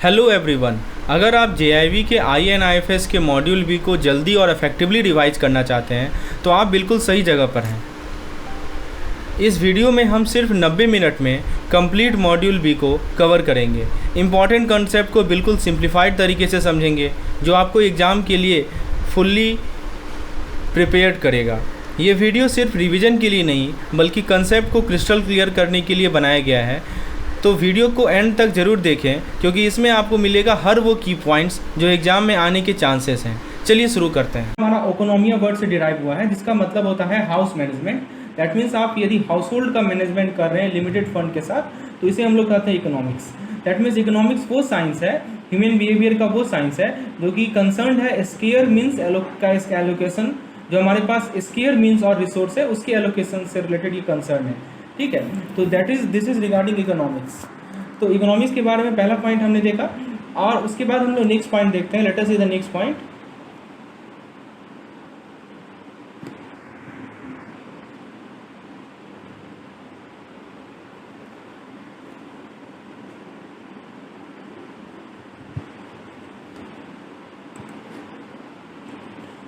Hello everyone. अगर आप JIV के INIFS के मॉड्यूल बी को जल्दी और इफेक्टिवली रिवाइज करना चाहते हैं तो आप बिल्कुल सही जगह पर हैं। इस वीडियो में हम सिर्फ 90 मिनट में कंप्लीट मॉड्यूल बी को कवर करेंगे। इम्पॉर्टेंट कॉन्सेप्ट को बिल्कुल सिंप्लीफाइड तरीके से समझेंगे जो आपको एग्ज़ाम के लिए फुल्ली प्रिपेयर्ड करेगा। ये वीडियो सिर्फ रिवीजन के लिए नहीं बल्कि कंसेप्ट को क्रिस्टल क्लियर करने के लिए बनाया गया है, तो वीडियो को एंड तक ज़रूर देखें क्योंकि इसमें आपको मिलेगा हर वो की पॉइंट्स जो एग्ज़ाम में आने के चांसेस हैं। चलिए शुरू करते हैं। हमारा इकोनॉमिया वर्ड से डिराइव हुआ है जिसका मतलब होता है हाउस मैनेजमेंट। दैट मीन्स आप यदि हाउस होल्ड का मैनेजमेंट कर रहे हैं लिमिटेड फंड के साथ तो इसे हम लोग कहते हैं इकोनॉमिक्स। दैट मीन्स इकोनॉमिक्स वो साइंस है, ह्यूमन बिहेवियर का वो साइंस है जो कि कंसर्न है स्केयर मीन्स एलोकेशन, जो हमारे पास स्केयर मीन्स और रिसोर्स है उसके एलोकेशन से रिलेटेड ये कंसर्न है। ठीक है, तो दिस इज रिगार्डिंग इकोनॉमिक्स। तो इकोनॉमिक्स के बारे में पहला पॉइंट हमने देखा और उसके बाद हम लोग नेक्स्ट पॉइंट देखते हैं। Let us see the next point.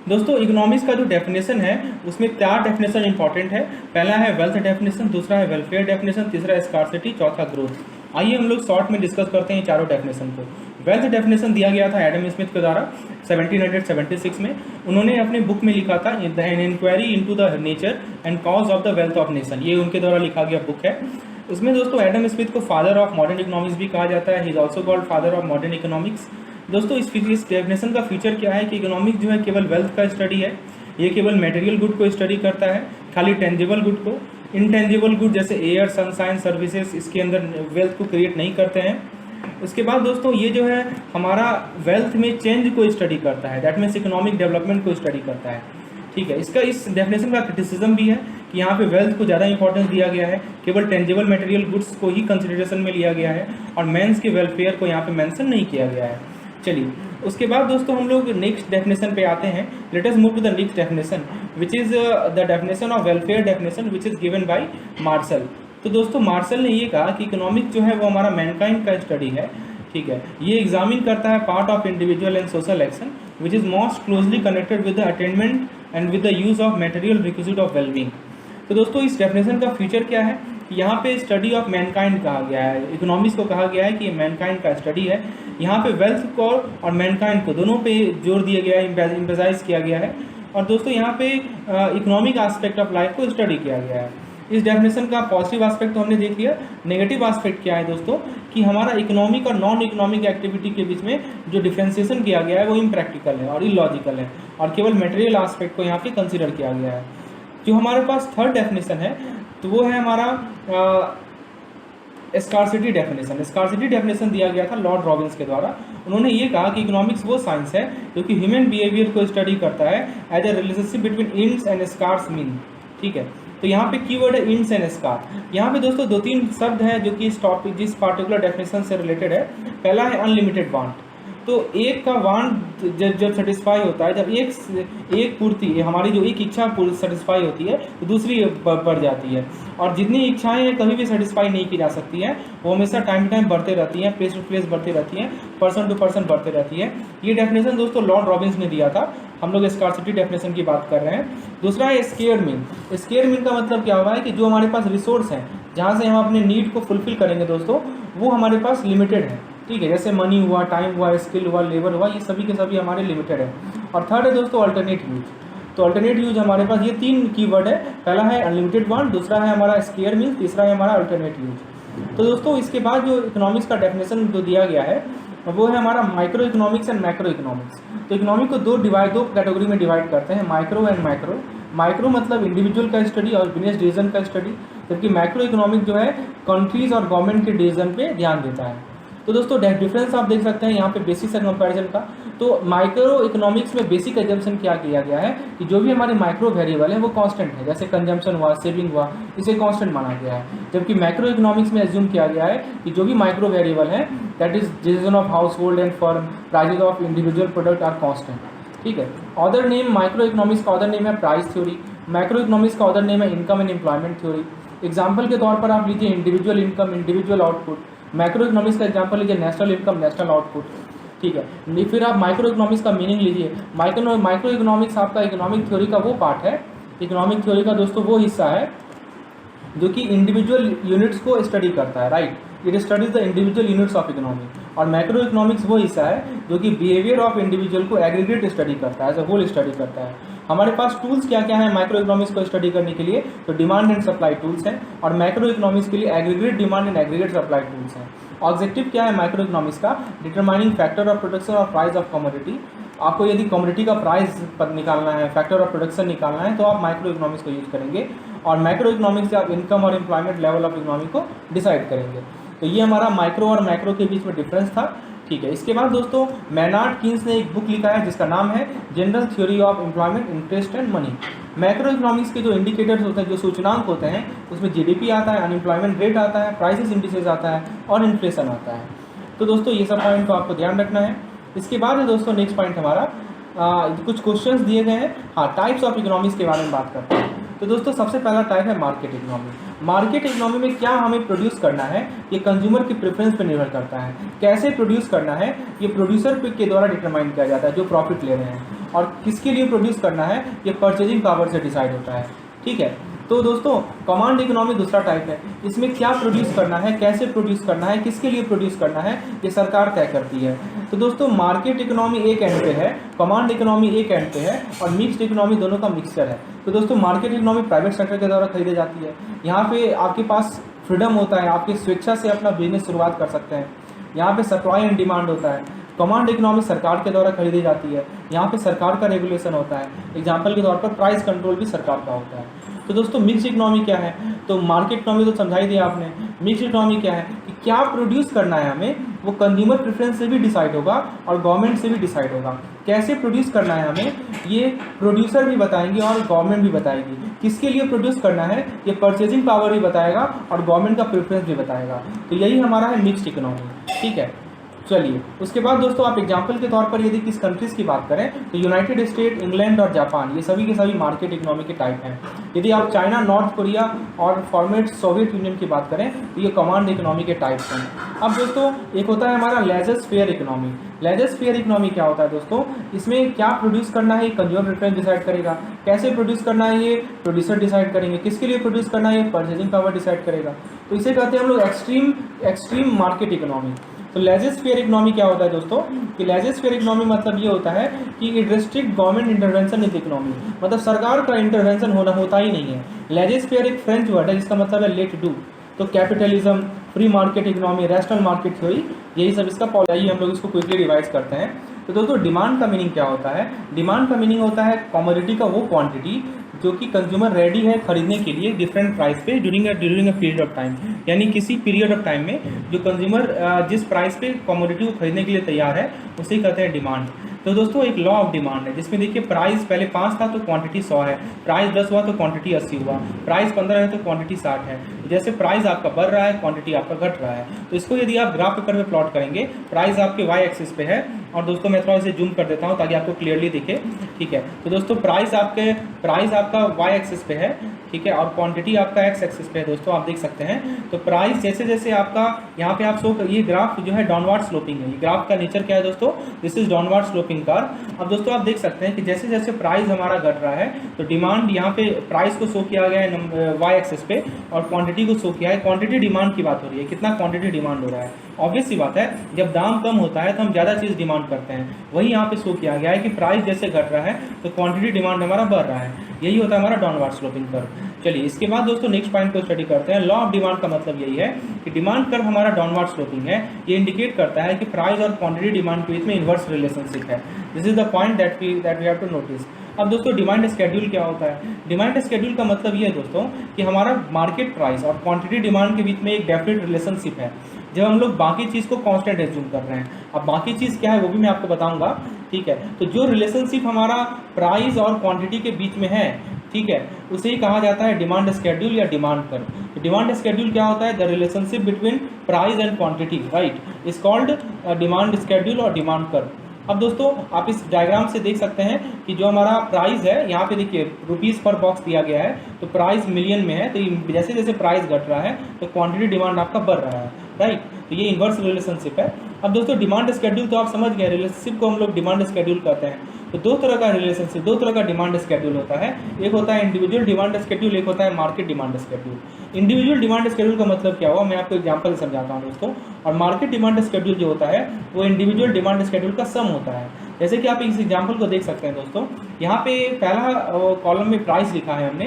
दोस्तों इकोनॉमिक्स का जो डेफिनेशन है उसमें 4 डेफिनेशन इंपॉर्टेंट है। पहला है वेल्थ डेफिनेशन, दूसरा है वेलफेयर डेफिनेशन, तीसरा स्कार्सिटी, चौथा ग्रोथ। आइए हम लोग शॉर्ट में डिस्कस करते हैं चारों डेफिनेशन को। वेल्थ डेफिनेशन दिया गया था एडम स्मिथ के द्वारा 1776 में। उन्होंने अपने बुक में लिखा था an inquiry into the nature and cause of the wealth of nation. ये उनके द्वारा लिखा गया बुक है। उसमें दोस्तों एडम स्मिथ को फादर ऑफ मॉडर्न इकोनॉमिक्स भी कहा जाता है। He is also called father of modern economics. दोस्तों इस डेफिनेशन का फीचर क्या है कि इकोनॉमिक्स जो है केवल वेल्थ का स्टडी है। ये केवल मटेरियल गुड को स्टडी करता है, खाली टेंजिबल गुड को। इनटेंजिबल गुड जैसे एयर, सनशाइन, सर्विसेज इसके अंदर वेल्थ को क्रिएट नहीं करते हैं। उसके बाद दोस्तों ये जो है हमारा वेल्थ में चेंज को स्टडी करता है। दैट मीन्स इकोनॉमिक डेवलपमेंट को स्टडी करता है। ठीक है, इसका इस डेफिनेशन का क्रिटिसिज्म भी है कि यहाँ पे वेल्थ को ज़्यादा इंपॉर्टेंस दिया गया है, केवल टेंजिबल मटेरियल गुड्स को ही कंसिडरेशन में लिया गया है और मेंस के वेलफेयर को यहाँ पे मेंशन नहीं किया गया है। चलिए उसके बाद दोस्तों हम लोग नेक्स्ट डेफिनेशन पे आते हैं। Let us move to the next definition which is the definition of welfare definition which is given by Marshall. तो दोस्तों मार्शल ने ये कहा कि इकोनॉमिक्स जो है वो हमारा मैनकाइंड का स्टडी है। ठीक है, ये एग्जामिन करता है part of individual and social action which is most closely connected with the attainment and with the use of material requisite of wellbeing. तो दोस्तों इस डेफिनेशन का फीचर क्या है, यहाँ पे स्टडी ऑफ मैनकाइंड कहा गया है। इकोनॉमिक्स को कहा गया है कि ये मैनकाइंड का स्टडी है। यहाँ पे वेल्थ को और मैनकाइंड को दोनों पे जोर दिया गया है, एम्फेसाइज किया गया है। और दोस्तों यहाँ पे इकोनॉमिक एस्पेक्ट ऑफ लाइफ को स्टडी किया गया है। इस डेफिनेशन का पॉजिटिव एस्पेक्ट तो हमने देख लिया। नेगेटिव एस्पेक्ट क्या है दोस्तों कि हमारा इकोनॉमिक और नॉन इकोनॉमिक एक्टिविटी के बीच में जो डिफ्रेंसिएशन किया गया है वो इम्प्रैक्टिकल है और इलॉजिकल है और केवल मटेरियल एस्पेक्ट को यहाँ पे कंसिडर किया गया है। जो हमारे पास थर्ड डेफिनेशन है तो वो है हमारा स्कार्सिटी डेफिनेशन। स्कार्सिटी डेफिनेशन दिया गया था लॉर्ड रॉबिन्स के द्वारा। उन्होंने ये कहा कि इकोनॉमिक्स वो साइंस है जो कि ह्यूमन बिहेवियर को स्टडी करता है as a relationship between ends and scarce mean. ठीक है, तो यहाँ पे कीवर्ड है इंड्स एंड स्कार। यहाँ पे दोस्तों 2-3 शब्द हैं जो कि इस टॉपिक जिस पार्टिकुलर डेफिनेशन से रिलेटेड है। पहला है अनलिमिटेड वांट। तो एक का वांट जब सेटिस्फाई होता है, जब एक पूर्ति हमारी जो एक इच्छा सेटिस्फाई होती है तो दूसरी बढ़ जाती है। और जितनी इच्छाएं हैं कभी भी सेटिस्फाई नहीं की जा सकती हैं, वो हमेशा टाइम टू टाइम बढ़ते रहती हैं, प्लेस टू प्लेस बढ़ती रहती हैं, पर्सन टू पर्सन बढ़ते रहती है। ये डेफिनेशन दोस्तों लॉर्ड रॉबिन्स ने दिया था। हम लोग स्कार्सिटी डेफिनेशन की बात कर रहे हैं। दूसरा है स्केयर मीन। स्केयर मीन का मतलब क्या हुआ है कि जो हमारे पास रिसोर्स हैं जहाँ से हम अपने नीड को फुलफिल करेंगे दोस्तों वो हमारे पास लिमिटेड है। ठीक है, जैसे मनी हुआ, टाइम हुआ, स्किल हुआ, लेबर हुआ, ये सभी के सभी हमारे लिमिटेड है। और थर्ड है दोस्तों अल्टरनेट यूज। तो अल्टरनेट यूज हमारे पास ये 3 कीवर्ड है। पहला है अनलिमिटेड वांट, दूसरा है हमारा स्केयर मीन, तीसरा है हमारा अल्टरनेट यूज। तो दोस्तों इसके बाद जो इकोनॉमिक्स का डेफिनेशन जो दिया गया है वो है हमारा micro economics and macro economics. तो इकोनॉमिक को दो कैटेगरी में डिवाइड करते हैं, माइक्रो एंड मैक्रो। माइक्रो मतलब इंडिविजुअल का स्टडी और बिजनेस डिसीजन का स्टडी, जबकि मैक्रो इकोनॉमिक जो है कंट्रीज और गवर्नमेंट के डिसीजन पे ध्यान देता है। तो दोस्तों डिफरेंस आप देख सकते हैं यहाँ पे बेसिक्स एंड कंपैरिजन का। तो माइक्रो इकोनॉमिक्स में बेसिक एजम्पशन क्या किया गया है कि जो भी हमारे माइक्रो वेरिएबल है वो कांस्टेंट है, जैसे कंजम्पशन हुआ, सेविंग हुआ, इसे कांस्टेंट माना गया है। जबकि मैक्रो इकोनॉमिक्स में एज्यूम किया गया है कि जो भी माइक्रो वेरिएबल है that is decision of household and firm, prices of individual product are constant. ठीक है, अदर नेम माइक्रो इकोनॉमिक्स का अदर नेम है प्राइस थ्योरी। मैक्रो इकोनॉमिक्स का अदर नेम है income and employment theory. Example के तौर पर आप लीजिए individual income, individual output. Macro economics का एग्जांपल लीजिए, नेशनल इनकम, नेशनल आउटपुट, ठीक है। फिर आप माइक्रो इकोनॉमिक्स का मीनिंग लीजिए। माइक्रो इकोनॉमिक्स आपका इकोनॉमिक थ्योरी का वो पार्ट है, इकोनॉमिक थ्योरी का दोस्तों वो हिस्सा है जो कि इंडिविजुअल यूनिट्स को स्टडी करता है, right. It studies the individual units of economy. और मैक्रो इकोनॉमिक्स वो हिस्सा है जो कि बिहेवियर ऑफ इंडिविजुअल को एग्रीगेट स्टडी करता है, एज अ होल स्टडी करता है। हमारे पास टूल्स क्या क्या है माइक्रो इकोनॉमिक्स को स्टडी करने के लिए, तो डिमांड एंड सप्लाई टूल्स हैं, और मैक्रो इकोनॉमिक्स के लिए aggregate demand and aggregate supply tools हैं। ऑब्जेक्टिव क्या है माइक्रो इकोनॉमिक्स का, डिटरमाइनिंग फैक्टर ऑफ प्रोडक्शन और प्राइस ऑफ कमोडिटी। आपको यदि कमोडिटी का प्राइस निकालना है, फैक्टर ऑफ प्रोडक्शन निकालना है, तो आप माइक्रो इकोनॉमिक्स को यूज करेंगे, और माइक्रो इकोनॉमिक्स से आप इनकम और एम्प्लॉयमेंट लेवल ऑफ इकोनॉमी को डिसाइड करेंगे। तो ये हमारा माइक्रो और मैक्रो के बीच में डिफरेंस था, ठीक है। इसके बाद दोस्तों मैनार्ड कीन्स ने एक बुक लिखा है जिसका नाम है general theory of employment, interest and money. Macro economics के जो इंडिकेटर्स होते हैं, जो सूचनांक होते हैं, उसमें जीडीपी आता है, अनएम्प्लॉयमेंट रेट आता है, प्राइसेस इंडिसेस आता है, और इन्फ्लेशन आता है। तो दोस्तों ये सब पॉइंट को आपको ध्यान रखना है। इसके बाद है दोस्तों नेक्स्ट पॉइंट हमारा कुछ क्वेश्चंस दिए गए हैं, हाँ, टाइप्स ऑफ इकोनॉमिक्स के बारे में बात करते हैं। तो दोस्तों सबसे पहला टाइप है मार्केट इकोनॉमी। मार्केट इकोनॉमी में क्या हमें प्रोड्यूस करना है, ये कंज्यूमर की प्रेफरेंस पर निर्भर करता है। कैसे प्रोड्यूस करना है, ये प्रोड्यूसर के द्वारा डिटरमाइन किया जाता है जो प्रॉफिट ले रहे हैं, और किसके लिए प्रोड्यूस करना है ये परचेजिंग पावर से डिसाइड होता है, ठीक है। तो दोस्तों कमांड इकोनॉमी दूसरा टाइप है। इसमें क्या प्रोड्यूस करना है, कैसे प्रोड्यूस करना है, किसके लिए प्रोड्यूस करना है, ये सरकार तय करती है। तो दोस्तों मार्केट इकोनॉमी एक एंड पे है, कमांड इकोनॉमी एक एंड पे है, और मिक्स्ड इकोनॉमी दोनों का मिक्सचर है। तो दोस्तों मार्केट इकोनॉमी प्राइवेट सेक्टर के द्वारा खरीदी जाती है। यहाँ पे आपके पास फ्रीडम होता है, आपकी स्वेच्छा से अपना बिजनेस शुरुआत कर सकते हैं। यहाँ पे सप्लाई एंड डिमांड होता है। कमांड इकोनॉमी सरकार के द्वारा खरीदी जाती है, यहाँ पे सरकार का रेगुलेशन होता है। एग्जाम्पल के तौर पर प्राइस कंट्रोल भी सरकार का होता है। तो दोस्तों मिक्स इकोनॉमी क्या है, तो मार्केट इकोनॉमी तो समझा ही दिया आपने। मिक्स इकोनॉमी क्या है कि क्या प्रोड्यूस करना है हमें, वो कंज्यूमर प्रेफरेंस से भी डिसाइड होगा और गवर्नमेंट से भी डिसाइड होगा। कैसे प्रोड्यूस करना है हमें, ये प्रोड्यूसर भी बताएंगे और गवर्नमेंट भी बताएगी। किसके लिए प्रोड्यूस करना है, ये परचेजिंग पावर भी बताएगा और गवर्नमेंट का प्रेफरेंस भी बताएगा। तो यही हमारा है मिक्स्ड इकोनॉमी, ठीक है। चलिए उसके बाद दोस्तों आप एग्जाम्पल के तौर पर यदि किस कंट्रीज़ की बात करें, तो यूनाइटेड स्टेट, इंग्लैंड और जापान, ये सभी के सभी मार्केट इकोनॉमी के टाइप हैं। यदि आप चाइना, नॉर्थ कोरिया और फॉर्मेट सोवियत यूनियन की बात करें, तो ये कमांड इकोनॉमी के टाइप्स हैं। अब दोस्तों एक होता है हमारा laissez faire economy. Laissez faire economy क्या होता है दोस्तों, इसमें क्या प्रोड्यूस करना है ये कंज्यूमर प्रेफरेंस डिसाइड करेगा। कैसे प्रोड्यूस करना है ये प्रोड्यूसर डिसाइड करेंगे। किसके लिए प्रोड्यूस करना है ये परचेजिंग पावर डिसाइड करेगा। तो इसे कहते हैं हम लोग एक्सट्रीम मार्केट इकोनॉमी। तो लेजिस्फेयर इकोनॉमी क्या होता है दोस्तों, कि लेजिस्फेयर इकोनॉमी मतलब ये होता है कि it restrict government intervention in economy, मतलब सरकार का इंटरवेंशन होता ही नहीं है। लेजिस्फेयर एक फ्रेंच वर्ड है जिसका मतलब है लेट डू। तो capitalism, free market economy, rational market theory, यही सब इसका पॉलिसी। हम लोग इसको क्विकली रिवाइज करते हैं। तो दोस्तों डिमांड का मीनिंग क्या होता है, डिमांड का मीनिंग होता है कमोडिटी का वो क्वांटिटी जो कि कंज्यूमर रेडी है खरीदने के लिए डिफरेंट प्राइस पे during a period of time, यानी किसी पीरियड ऑफ टाइम में जो कंज्यूमर जिस प्राइस पे कमोडिटी को खरीदने के लिए तैयार है उसे कहते हैं डिमांड। तो दोस्तों एक लॉ ऑफ डिमांड है जिसमें देखिए प्राइस पहले 5 था तो क्वांटिटी 100 है, प्राइस 10 हुआ तो क्वांटिटी 80 हुआ, प्राइस 15 है तो क्वांटिटी 60 है। जैसे प्राइस आपका बढ़ रहा है क्वांटिटी आपका घट रहा है। तो इसको यदि आप ग्राफ पेपर में प्लॉट करेंगे, प्राइस आपके वाई एक्सिस पे है, और दोस्तों मैं थोड़ा इसे जूम कर देता हूँ ताकि आपको क्लियरली दिखे, ठीक है। तो दोस्तों प्राइस आपका वाई एक्सिस पे है, ठीक है, और क्वांटिटी आपका एक्स एक्सिस पे है। दोस्तों आप देख सकते हैं तो प्राइस जैसे जैसे आपका यहाँ पे आप ये ग्राफ जो है डाउनवर्ड स्लोपिंग है। ये ग्राफ का नेचर क्या है दोस्तों, this is downward sloping curve. अब दोस्तों आप देख सकते हैं कि जैसे जैसे प्राइस हमारा घट रहा है तो डिमांड यहाँ पे प्राइस को शो किया गया है वाई एक्सिस पे और क्वांटिटी को शो किया है। क्वांटिटी डिमांड की बात हो रही है, कितना क्वांटिटी डिमांड हो रहा है। ऑब्वियस सी बात है जब दाम कम होता है तो हम ज़्यादा चीज़ डिमांड करते हैं। वही यहाँ पे शो किया गया है कि प्राइस जैसे घट रहा है तो क्वांटिटी डिमांड हमारा बढ़ रहा है। यही होता है हमारा डाउनवर्ड स्लोपिंग कर्व। चलिए इसके बाद दोस्तों नेक्स्ट पॉइंट को स्टडी करते हैं। लॉ ऑफ डिमांड का मतलब यही है कि डिमांड कर्व हमारा डाउनवर्ड स्लोपिंग है। ये इंडिकेट करता है कि प्राइस और क्वांटिटी डिमांड के बीच में इन्वर्स रिलेशनशिप है। This is the point that we have to notice. अब दोस्तों डिमांड स्केड्यूल क्या होता है, डिमांड स्केड्यूल का मतलब ये है दोस्तों कि हमारा मार्केट प्राइस और क्वांटिटी डिमांड के बीच में एक डेफिनेट रिलेशनशिप है। जब हम लोग बाकी चीज़ को कांस्टेंट एज्यूम कर रहे हैं, अब बाकी चीज़ क्या है वो भी मैं आपको बताऊंगा, ठीक है। तो जो रिलेशनशिप हमारा प्राइस और क्वांटिटी के बीच में है, ठीक है, उसे ही कहा जाता है डिमांड स्केड्यूल या डिमांड कर्व। तो डिमांड स्केड्यूल क्या होता है, the relationship between price and quantity, right, is called demand schedule और डिमांड कर्व। अब दोस्तों आप इस डायग्राम से देख सकते हैं कि जो हमारा प्राइस है, यहाँ पे देखिए रुपीज़ पर बॉक्स दिया गया है, तो प्राइस मिलियन में है। तो जैसे जैसे प्राइस घट रहा है तो क्वांटिटी डिमांड आपका बढ़ रहा है, राइट। तो ये इन्वर्स रिलेशनशिप है। अब दोस्तों डिमांड स्केड्यूल तो आप समझ गए, रिलेशनशिप को हम लोग डिमांड स्केड्यूल कहते हैं। तो दो तरह का रिलेशनशिप, दो तरह का डिमांड स्केड्यूल होता है, एक होता है इंडिविजुअल डिमांड स्केड्यूल, एक होता है market demand schedule. Individual demand schedule का मतलब क्या हुआ, मैं आपको एग्जांपल समझाता हूँ दोस्तों। और मार्केट डिमांड स्केड्यूल जो होता है वो इंडिविजुअल डिमांड स्केड्यूल का सम होता है। जैसे कि आप इस एग्जाम्पल को देख सकते हैं दोस्तों, यहाँ पे पहला कॉलम में प्राइस लिखा है हमने,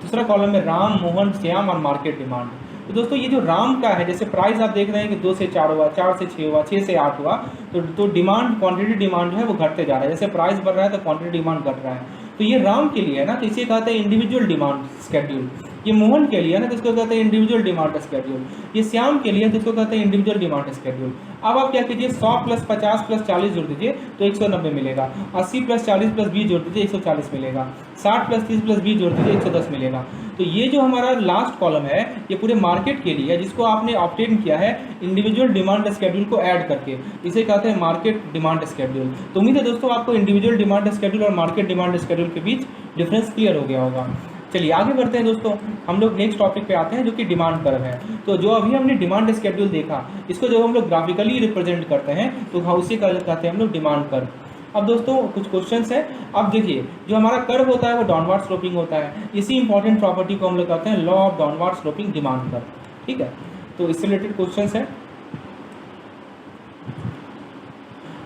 दूसरा कॉलम में राम, मोहन, श्याम और मार्केट डिमांड। तो दोस्तों ये जो राम का है, जैसे प्राइस आप देख रहे हैं कि 2 से 4 हुआ, 4 से 6 हुआ, 6 से 8 हुआ, तो डिमांड, क्वांटिटी डिमांड जो है वो घटते जा रहा है। जैसे प्राइस बढ़ रहा है तो क्वांटिटी डिमांड घट रहा है। तो ये राम के लिए है ना, तो इसे कहते हैं इंडिविजुअल डिमांड स्केड्यूल। ये मोहन के लिए है ना, तो इसको कहते हैं इंडिविजुअल डिमांड स्केड्यूल। ये श्याम के लिए है, जिसको कहते हैं इंडिविजुअल डिमांड स्केड्यूल। अब आप क्या कीजिए, 100 + 50 + 40 जोड़ दीजिए तो 190 मिलेगा। 80 + 40 + 20 जोड़ दीजिए 140 मिलेगा। 60 + 30 + 20 जोड़ दीजिए 110 मिलेगा। तो ये जो हमारा लास्ट कॉलम है ये पूरे मार्केट के लिए है, जिसको आपने ऑब्टेन किया है इंडिविजुअल डिमांड स्केड्यूल को ऐड करके, इसे कहते हैं मार्केट डिमांड स्केड्यूल। तो उम्मीद है दोस्तों आपको इंडिविजुअल डिमांड स्केड्यूल और मार्केट डिमांड स्केड्यूल के बीच डिफरेंस क्लियर हो गया होगा। चलिए आगे बढ़ते हैं दोस्तों, हम लोग नेक्स्ट टॉपिक पे आते हैं जो कि डिमांड कर्व है। तो जो अभी हमने डिमांड स्केड्यूल देखा, इसको जब हम लोग ग्राफिकली रिप्रेजेंट करते हैं तो उसी का कहते हैं हम लोग डिमांड कर्व। अब दोस्तों कुछ क्वेश्चंस है। अब देखिए जो हमारा कर्व होता है वो डाउनवर्ड स्लोपिंग होता है। इसी इंपॉर्टेंट प्रॉपर्टी को हम लोग कहते हैं law of downward sloping demand curve. ठीक है, तो इससे रिलेटेड क्वेश्चंस है।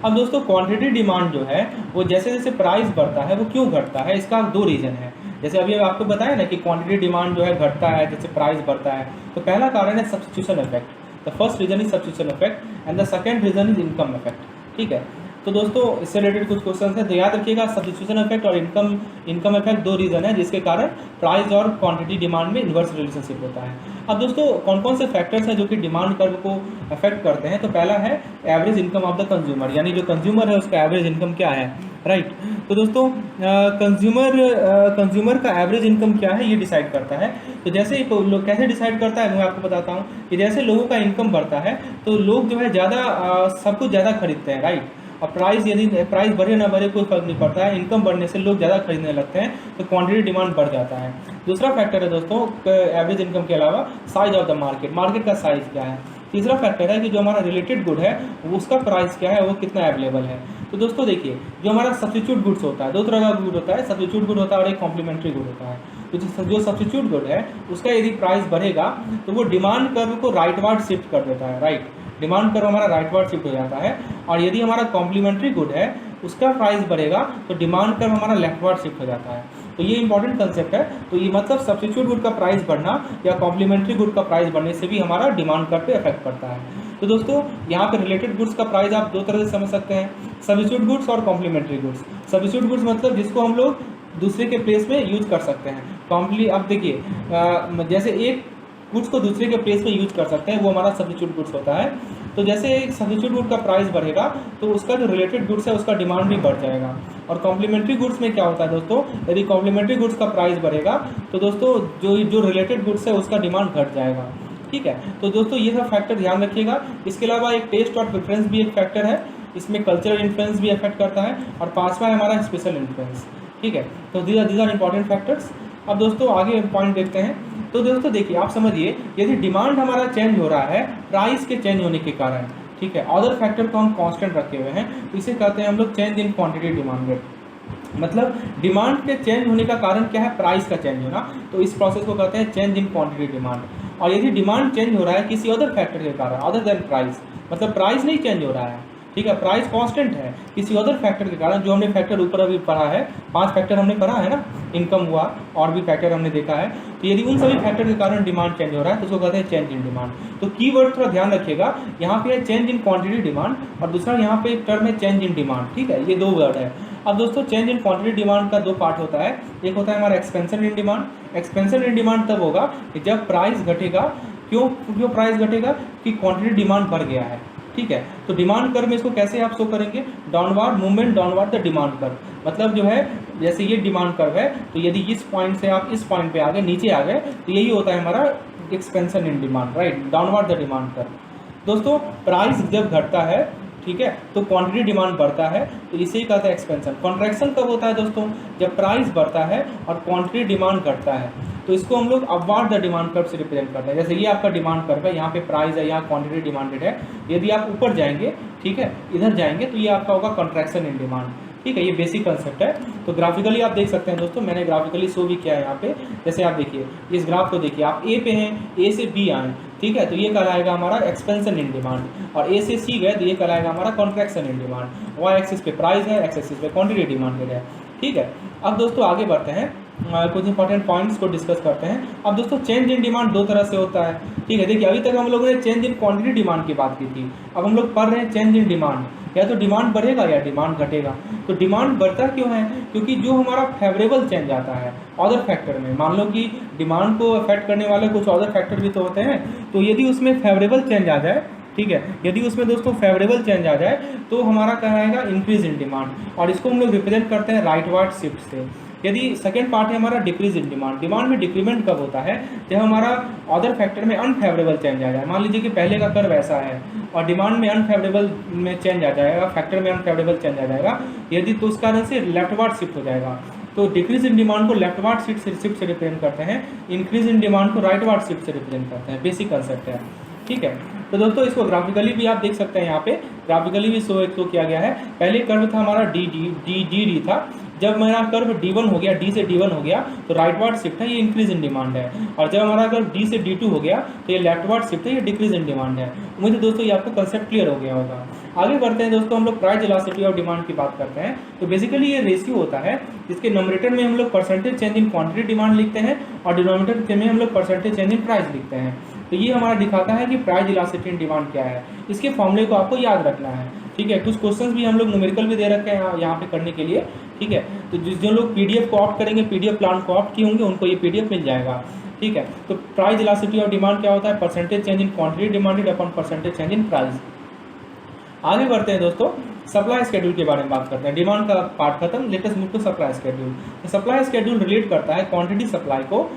अब दोस्तों क्वांटिटी डिमांड जो है वो जैसे जैसे प्राइस बढ़ता है वो क्यों घटता है, इसका 2 रीज़न है। जैसे अभी आपको बताया ना कि क्वांटिटी डिमांड जो है घटता है जैसे प्राइस बढ़ता है। तो पहला कारण है substitution effect. The first reason is substitution effect and the second reason is income effect. ठीक है, तो दोस्तों इससे रिलेटेड कुछ क्वेश्चन है, तो याद रखिएगा सब्स्टिट्यूशन इफेक्ट और इनकम इफेक्ट 2 रीजन है जिसके कारण प्राइस और क्वांटिटी डिमांड में इन्वर्स रिलेशनशिप होता है। अब दोस्तों कौन कौन से फैक्टर्स हैं जो कि डिमांड कर्व को अफेक्ट करते हैं। तो पहला है average income of the consumer, यानी जो कंज्यूमर है उसका एवरेज इनकम क्या है, राइट। तो दोस्तों कंज्यूमर का एवरेज इनकम क्या है ये डिसाइड करता है। तो जैसे लोग कैसे डिसाइड करता है मैं आपको बताता हूँ कि जैसे लोगों का इनकम बढ़ता है तो लोग जो है ज़्यादा सब कुछ ज़्यादा खरीदते हैं, राइट। और प्राइस यदि प्राइस बढ़े ना बढ़े कोई फर्क नहीं पड़ता है, इनकम बढ़ने से लोग ज़्यादा खरीदने लगते हैं तो क्वांटिटी डिमांड बढ़ जाता है। दूसरा फैक्टर है दोस्तों एवरेज इनकम के अलावा size of the market, market का साइज क्या है। तीसरा फैक्टर है कि जो हमारा रिलेटेड गुड है उसका प्राइस क्या है, वो कितना अवेलेबल है। तो दोस्तों देखिए जो हमारा सब्स्टिट्यूट गुड्स होता है, 2 तरह का गुड होता है, सब्स्टिट्यूट गुड होता है और एक कॉम्प्लीमेंट्री गुड होता है। तो जो सब्स्टिट्यूट गुड है उसका यदि प्राइस बढ़ेगा तो वो डिमांड कर्व को राइटवर्ड शिफ्ट कर देता है, राइट। डिमांड कर्व हमारा राइटवर्ड शिफ्ट हो जाता है। और यदि हमारा कॉम्प्लीमेंट्री गुड है उसका प्राइस बढ़ेगा तो डिमांड कर्व हमारा लेफ्टवर्ड शिफ्ट हो जाता है। तो ये इंपॉर्टेंट कंसेप्ट है। तो ये मतलब सब्स्टिट्यूट गुड का प्राइस बढ़ना या कॉम्प्लीमेंट्री गुड का प्राइस बढ़ने से भी हमारा डिमांड कर्व पे इफेक्ट पड़ता है। तो दोस्तों यहाँ पे रिलेटेड गुड्स का प्राइस आप 2 तरह से समझ सकते हैं, सब्स्टिट्यूट गुड्स और कॉम्प्लीमेंट्री गुड्स। सब्स्टिट्यूट गुड्स मतलब जिसको हम लोग दूसरे के प्लेस में यूज कर सकते हैं। अब देखिए जैसे एक गुड्स को दूसरे के प्लेस में यूज कर सकते हैं वो हमारा सब्स्टिट्यूट गुड्स होता है। तो जैसे एक सब्स्टिट्यूट गुड का प्राइस बढ़ेगा तो उसका जो रिलेटेड गुड्स है उसका डिमांड भी बढ़ जाएगा। और कॉम्प्लीमेंट्री गुड्स में क्या होता है दोस्तों, यदि कॉम्प्लीमेंट्री गुड्स का प्राइस बढ़ेगा तो दोस्तों जो रिलेटेड गुड्स है उसका डिमांड घट जाएगा। ठीक है, तो दोस्तों ये सब फैक्टर ध्यान रखिएगा। इसके अलावा एक टेस्ट और प्रेफरेंस भी एक फैक्टर है, इसमें कल्चरल इन्फ्लुएंस भी अफेक्ट करता है। और 5वां है हमारा स्पेशल इन्फ्लुएंस। ठीक है, तो दीज आर इंपॉर्टेंट फैक्टर्स। अब दोस्तों आगे पॉइंट देखते हैं। तो दोस्तों देखिए आप समझिए यदि डिमांड हमारा चेंज हो रहा है प्राइस के चेंज होने के कारण, ठीक है, अदर फैक्टर को हम कांस्टेंट रखे हुए हैं, तो इसे कहते हैं हम लोग change in quantity demand rate. मतलब डिमांड के चेंज होने का कारण क्या है, प्राइस का चेंज होना, तो इस प्रोसेस को कहते हैं चेंज इन क्वांटिटी डिमांड। और यदि डिमांड चेंज हो रहा है किसी अदर फैक्टर के कारण अदर देन प्राइस, मतलब प्राइस नहीं चेंज हो रहा है, ठीक है, प्राइस कांस्टेंट है, किसी अदर फैक्टर के कारण, जो हमने फैक्टर ऊपर अभी पढ़ा है 5 फैक्टर हमने पढ़ा है ना, इनकम हुआ और भी फैक्टर हमने देखा है। तो यदि उन सभी फैक्टर के कारण डिमांड चेंज हो रहा है तो उसको कहते हैं चेंज इन डिमांड। तो कीवर्ड थोड़ा ध्यान रखिएगा, यहाँ पे है चेंज इन क्वांटिटी डिमांड और दूसरा यहाँ पे एक टर्म है चेंज इन डिमांड। ठीक है, ये 2 वर्ड है। अब दोस्तों चेंज इन क्वांटिटी डिमांड का 2 पार्ट होता है। एक होता है हमारा expansion in demand. Expansion in demand तब होगा कि जब प्राइस घटेगा। क्यों प्राइस घटेगा, कि क्वांटिटी डिमांड बढ़ गया है। ठीक है, तो डिमांड कर्व में इसको कैसे आप शो करेंगे, downward movement downward the demand curve. मतलब जो है जैसे ये डिमांड कर्व है तो यदि इस पॉइंट से आप इस पॉइंट पे आ गए, नीचे आ गए, तो यही होता है हमारा expansion in demand, right, downward the demand curve. दोस्तों प्राइस जब घटता है, ठीक है, तो क्वांटिटी डिमांड बढ़ता है, तो इसे ही कहते हैं एक्सपेंशन। कॉन्ट्रैक्शन कब होता है दोस्तों, जब प्राइस बढ़ता है और क्वांटिटी डिमांड घटता है। तो इसको हम लोग अपवार्ड द डिमांड कर्व से रिप्रेजेंट करते हैं। जैसे ये आपका डिमांड कर्व है, यहाँ पे प्राइस है, यहाँ क्वांटिटी डिमांडेड है, यदि आप ऊपर जाएंगे, ठीक है, इधर जाएंगे तो ये आपका होगा कॉन्ट्रैक्शन इन डिमांड, ठीक है, ये बेसिक कंसेप्ट है। तो ग्राफिकली आप देख सकते हैं दोस्तों, मैंने ग्राफिकली शो भी किया है यहाँ पे। जैसे आप देखिए इस ग्राफ को देखिए, आप ए पे हैं, ए से बी आए, ठीक है, तो ये कहलाएगा हमारा एक्सपेंशन इन डिमांड, और ए से सी गए तो ये कहलाएगा हमारा contraction in demand. Y axis पे प्राइस है, एक्स एक्सिस पे क्वांटिटी डिमांडेड है, ठीक है। अब दोस्तों आगे बढ़ते हैं, कुछ इंपॉर्टेंट पॉइंट्स को डिस्कस करते हैं। अब दोस्तों चेंज इन डिमांड दो तरह से होता है, ठीक है। देखिए अभी तक हम लोगों ने चेंज इन क्वांटिटी डिमांड की बात की थी, अब हम लोग पढ़ रहे हैं चेंज इन डिमांड। या तो डिमांड बढ़ेगा या डिमांड घटेगा। तो डिमांड बढ़ता क्यों है? क्योंकि जो हमारा फेवरेबल चेंज आता है अदर फैक्टर में, मान लो कि डिमांड को अफेक्ट करने वाले कुछ अदर फैक्टर भी तो होते हैं, तो यदि उसमें फेवरेबल चेंज आ जाए, ठीक है, यदि उसमें दोस्तों फेवरेबल चेंज आ जाए तो हमारा कहलाएगा इंक्रीज इन डिमांड, और इसको हम लोग रिप्रेजेंट करते हैं राइटवर्ड शिफ्ट से। यदि सेकेंड पार्ट है हमारा डिक्रीज इन डिमांड, डिमांड में डिक्रीमेंट कब होता है? जब हमारा अदर फैक्टर में अनफेवरेबल चेंज आ जाए। मान लीजिए कि पहले का कर्व ऐसा है और डिमांड में अनफेवरेबल में चेंज आ जाएगा, फैक्टर में अनफेवरेबल चेंज आ जाएगा, यदि तो उस कारण से लेफ्टवर्ड शिफ्ट हो जाएगा। तो डिक्रीज इन डिमांड को लेफ्टवर्ड शिफ्ट से रिप्रेजेंट करते हैं, इंक्रीज इन डिमांड को राइटवर्ड शिफ्ट से रिप्रेजेंट करते हैं। बेसिक कंसेप्ट है, ठीक है। तो दोस्तों इसको ग्राफिकली भी आप देख सकते हैं, यहाँ पे ग्राफिकली भी शो किया गया है। पहले कर्व था हमारा डी था, जब मेरा कर्व D1 हो गया, D से D1 हो गया तो राइटवर्ड शिफ्ट है, ये इंक्रीज इन डिमांड है। और जब हमारा कर्व D से D2 हो गया तो ये लेफ्टवर्ड शिफ्ट है, ये डिक्रीज इन डिमांड है। उम्मीद है दोस्तों ये आपको कंसेप्ट क्लियर हो गया होगा। आगे बढ़ते हैं दोस्तों, हम लोग प्राइस इलास्टिसिटी ऑफ डिमांड की बात करते हैं। तो बेसिकली ये रेशियो होता है, जिसके नंबरेटर में हम लोग percentage change in quantity demand लिखते हैं और डिनोमिनेटर में हम लोग परसेंटेज चेंज इन प्राइस लिखते हैं। तो ये हमारा दिखाता है कि प्राइस इलास्टिसिटी इन डिमांड क्या है। इसके फॉर्मूले को आपको याद रखना है, ठीक है। कुछ क्वेश्चंस भी हम लोग न्यूमेरिकल भी दे रखे हैं यहाँ पे करने के लिए, ठीक है। तो जो लोग पीडीएफ को ऑप्ट करेंगे, पीडीएफ प्लान को ऑप्ट किए होंगे, उनको ये पीडीएफ मिल जाएगा, ठीक है। तो प्राइस इलास्टिसिटी ऑफ डिमांड क्या होता है? Percentage change in quantity demanded upon percentage change in price. आगे बढ़ते हैं दोस्तों, सप्लाई स्केड्यूल के बारे में बात करते हैं। डिमांड का पार्ट खत्म, let us move to supply schedule. Supply schedule relate करता है क्वांटिटी सप्लाई को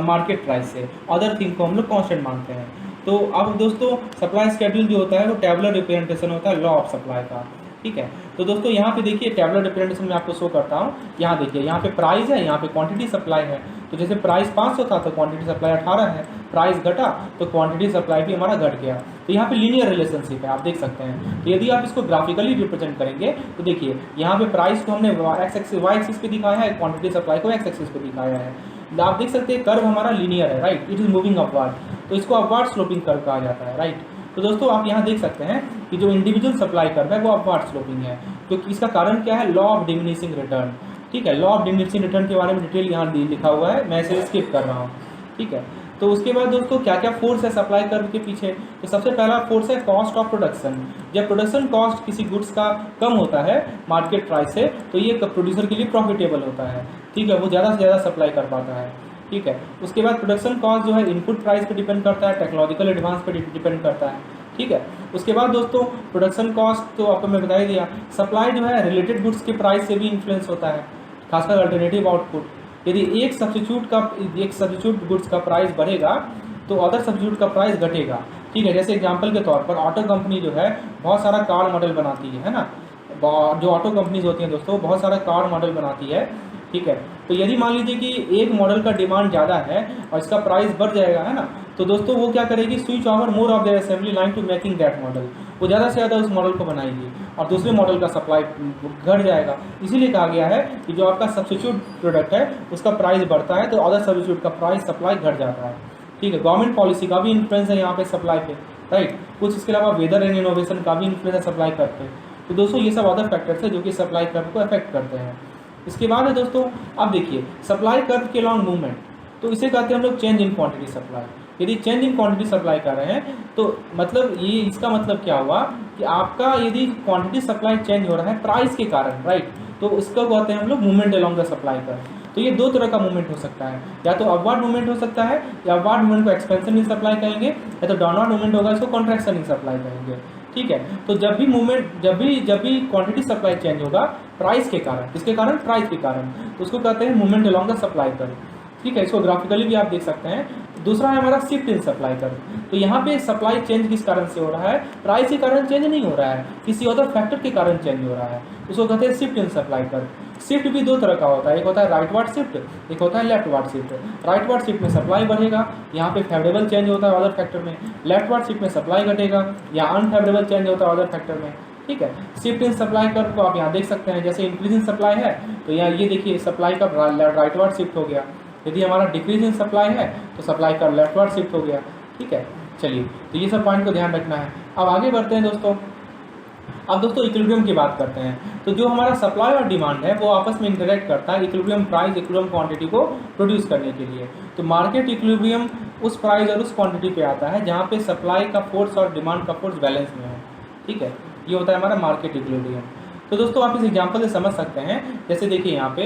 मार्केट प्राइस से, अदर थिंग को हम लोग कांस्टेंट मानते हैं। तो अब दोस्तों सप्लाई स्केड्यूल जो होता है वो टेबुलर रिप्रेजेंटेशन होता है लॉ ऑफ सप्लाई का, ठीक है। तो दोस्तों यहाँ पे देखिए टेबुलर रिप्रेजेंटेशन में आपको शो करता हूँ। यहाँ देखिए, यहाँ पे प्राइस है, यहाँ पे क्वांटिटी सप्लाई है। तो जैसे प्राइस 500 था तो क्वांटिटी सप्लाई 18 है, प्राइस घटा तो क्वांटिटी सप्लाई भी हमारा घट गया। तो यहाँ पे लीनियर रिलेशनशिप है, आप देख सकते हैं। तो यदि आप इसको ग्राफिकली रिप्रेजेंट करेंगे तो देखिए यहाँ पे प्राइस को हमने वाई एक्सिस पे दिखाया है, क्वांटिटी सप्लाई को एक्स एक्सिस पे दिखाया है। आप देख सकते हैं कर्व हमारा लीनियर है, right, it is moving upward, तो इसको अपवर्ड स्लोपिंग कर्व कहा जाता है, राइट। तो दोस्तों आप यहाँ देख सकते हैं कि जो इंडिविजुअल सप्लाई कर्व है वो अपवर्ड स्लोपिंग है, क्योंकि इसका कारण क्या है? लॉ ऑफ डिमिनिशिंग रिटर्न, ठीक है। लॉ ऑफ डिमिनिशिंग रिटर्न के बारे में डिटेल यहाँ लिखा हुआ है, मैं इसे स्किप कर रहा हूँ, ठीक है। तो उसके बाद दोस्तों क्या क्या फोर्स है सप्लाई कर्व के पीछे? तो सबसे पहला फोर्स है कॉस्ट ऑफ प्रोडक्शन। जब प्रोडक्शन कॉस्ट किसी गुड्स का कम होता है मार्केट प्राइस से, तो ये प्रोड्यूसर के लिए प्रॉफिटेबल होता है, ठीक है, वो ज़्यादा से ज़्यादा सप्लाई कर पाता है, ठीक है। उसके बाद प्रोडक्शन कॉस्ट जो है इनपुट प्राइस पे डिपेंड करता है, टेक्नोलॉजिकल एडवांस पे डिपेंड करता है, ठीक है। उसके बाद दोस्तों प्रोडक्शन कॉस्ट तो आपको मैं बता ही दिया। सप्लाई जो है रिलेटेड गुड्स के प्राइस से भी इन्फ्लुएंस होता है, खासकर अल्टरनेटिव आउटपुट। यदि एक सब्स्टिट्यूट गुड्स का प्राइस बढ़ेगा तो अदर सब्स्टिट्यूट का प्राइस घटेगा, ठीक है। जैसे एग्जांपल के तौर पर ऑटो कंपनी जो है बहुत सारा कार मॉडल बनाती है ना, जो ऑटो कंपनीज होती हैं दोस्तों बहुत सारा कार मॉडल बनाती है, ठीक है। तो यदि मान लीजिए कि एक मॉडल का डिमांड ज़्यादा है और इसका प्राइस बढ़ जाएगा, है ना, तो दोस्तों वो क्या करेगी? Switch over more of their assembly line to making that model, वो ज़्यादा से ज़्यादा उस मॉडल को बनाएगी और दूसरे मॉडल का सप्लाई घट जाएगा। इसीलिए कहा गया है कि जो आपका सब्स्टिट्यूट प्रोडक्ट है उसका प्राइस बढ़ता है तो अदर सब्स्टिट्यूट का प्राइस सप्लाई घट जाता है, ठीक है। गवर्नमेंट पॉलिसी का भी इन्फ्लुएंस है यहाँ पे सप्लाई पे, राइट। कुछ इसके अलावा वेदर एंड इनोवेशन का भी इन्फ्लुएंस है सप्लाई कर्व पे। तो दोस्तों ये सब अदर फैक्टर्स है जो कि सप्लाई कर्व को अफेक्ट करते हैं। इसके बाद है दोस्तों, अब देखिए सप्लाई कर्व के लॉन्ग मूवमेंट, तो इसे कहते हैं हम लोग चेंज इन क्वांटिटी सप्लाई। यदि चेंज इन क्वांटिटी सप्लाई कर रहे हैं तो मतलब ये इसका मतलब क्या हुआ कि आपका यदि क्वांटिटी सप्लाई चेंज हो रहा है प्राइस के कारण, राइट, तो इसको कहते हैं हम लोग movement along the supply curve. तो ये दो तरह का मूवमेंट हो सकता है, या तो अपवर्ड मूवमेंट हो सकता है, या अपवर्ड मूवमेंट को एक्सपेंशन इन सप्लाई कहेंगे, या तो डाउनवर्ड मूवमेंट होगा इसको कॉन्ट्रैक्शन इन सप्लाई कहेंगे, ठीक है। तो जब भी मूवमेंट जब भी क्वांटिटी सप्लाई चेंज होगा प्राइस के कारण, किसके कारण? प्राइस के कारण, तो उसको कहते हैं movement along the supply curve, ठीक है। इसको ग्राफिकली भी आप देख सकते हैं। दूसरा है हमारा शिफ्ट इन सप्लाई कर्व। तो यहाँ पे सप्लाई चेंज किस कारण से हो रहा है, प्राइस के कारण चेंज नहीं हो रहा है, किसी अदर फैक्टर के कारण चेंज हो रहा है, उसको कहते हैं shift in supply curve. Shift भी दो तरह का होता है, एक होता है राइट वार्ड शिफ्ट, एक होता है left ward shift. Right ward shift में सप्लाई बढ़ेगा, यहाँ पे फेवरेबल चेंज होता है अदर फैक्टर में। लेफ्ट वार्ड शिफ्ट में सप्लाई घटेगा या अनफेवरेबल चेंज होता है अदर फैक्टर में। ठीक है, शिफ्ट इन सप्लाई कर्व को आप यहाँ देख सकते हैं, जैसे इंक्रीज इन सप्लाई है तो यहाँ ये देखिए सप्लाई का राइट वार्ड शिफ्ट हो गया, यदि हमारा डिक्रीज इन सप्लाई है तो सप्लाई का लेफ्ट वार्ड शिफ्ट हो गया। ठीक है, चलिए तो ये सब पॉइंट को ध्यान रखना है। अब आगे बढ़ते हैं दोस्तों। अब दोस्तों इक्विलिब्रियम की बात करते हैं। तो जो हमारा सप्लाई और डिमांड है वो आपस में इंटरेक्ट करता है इक्विलिब्रियम प्राइस इक्विलिब्रियम क्वांटिटी को प्रोड्यूस करने के लिए। तो मार्केट इक्विलिब्रियम उस प्राइस और उस क्वांटिटी पे आता है जहाँ पे सप्लाई का फोर्स और डिमांड का फोर्स बैलेंस में हो। ठीक है, ये होता है हमारा मार्केट इक्विलिब्रियम। तो दोस्तों आप इस एग्जांपल से समझ सकते हैं, जैसे देखिए यहाँ पे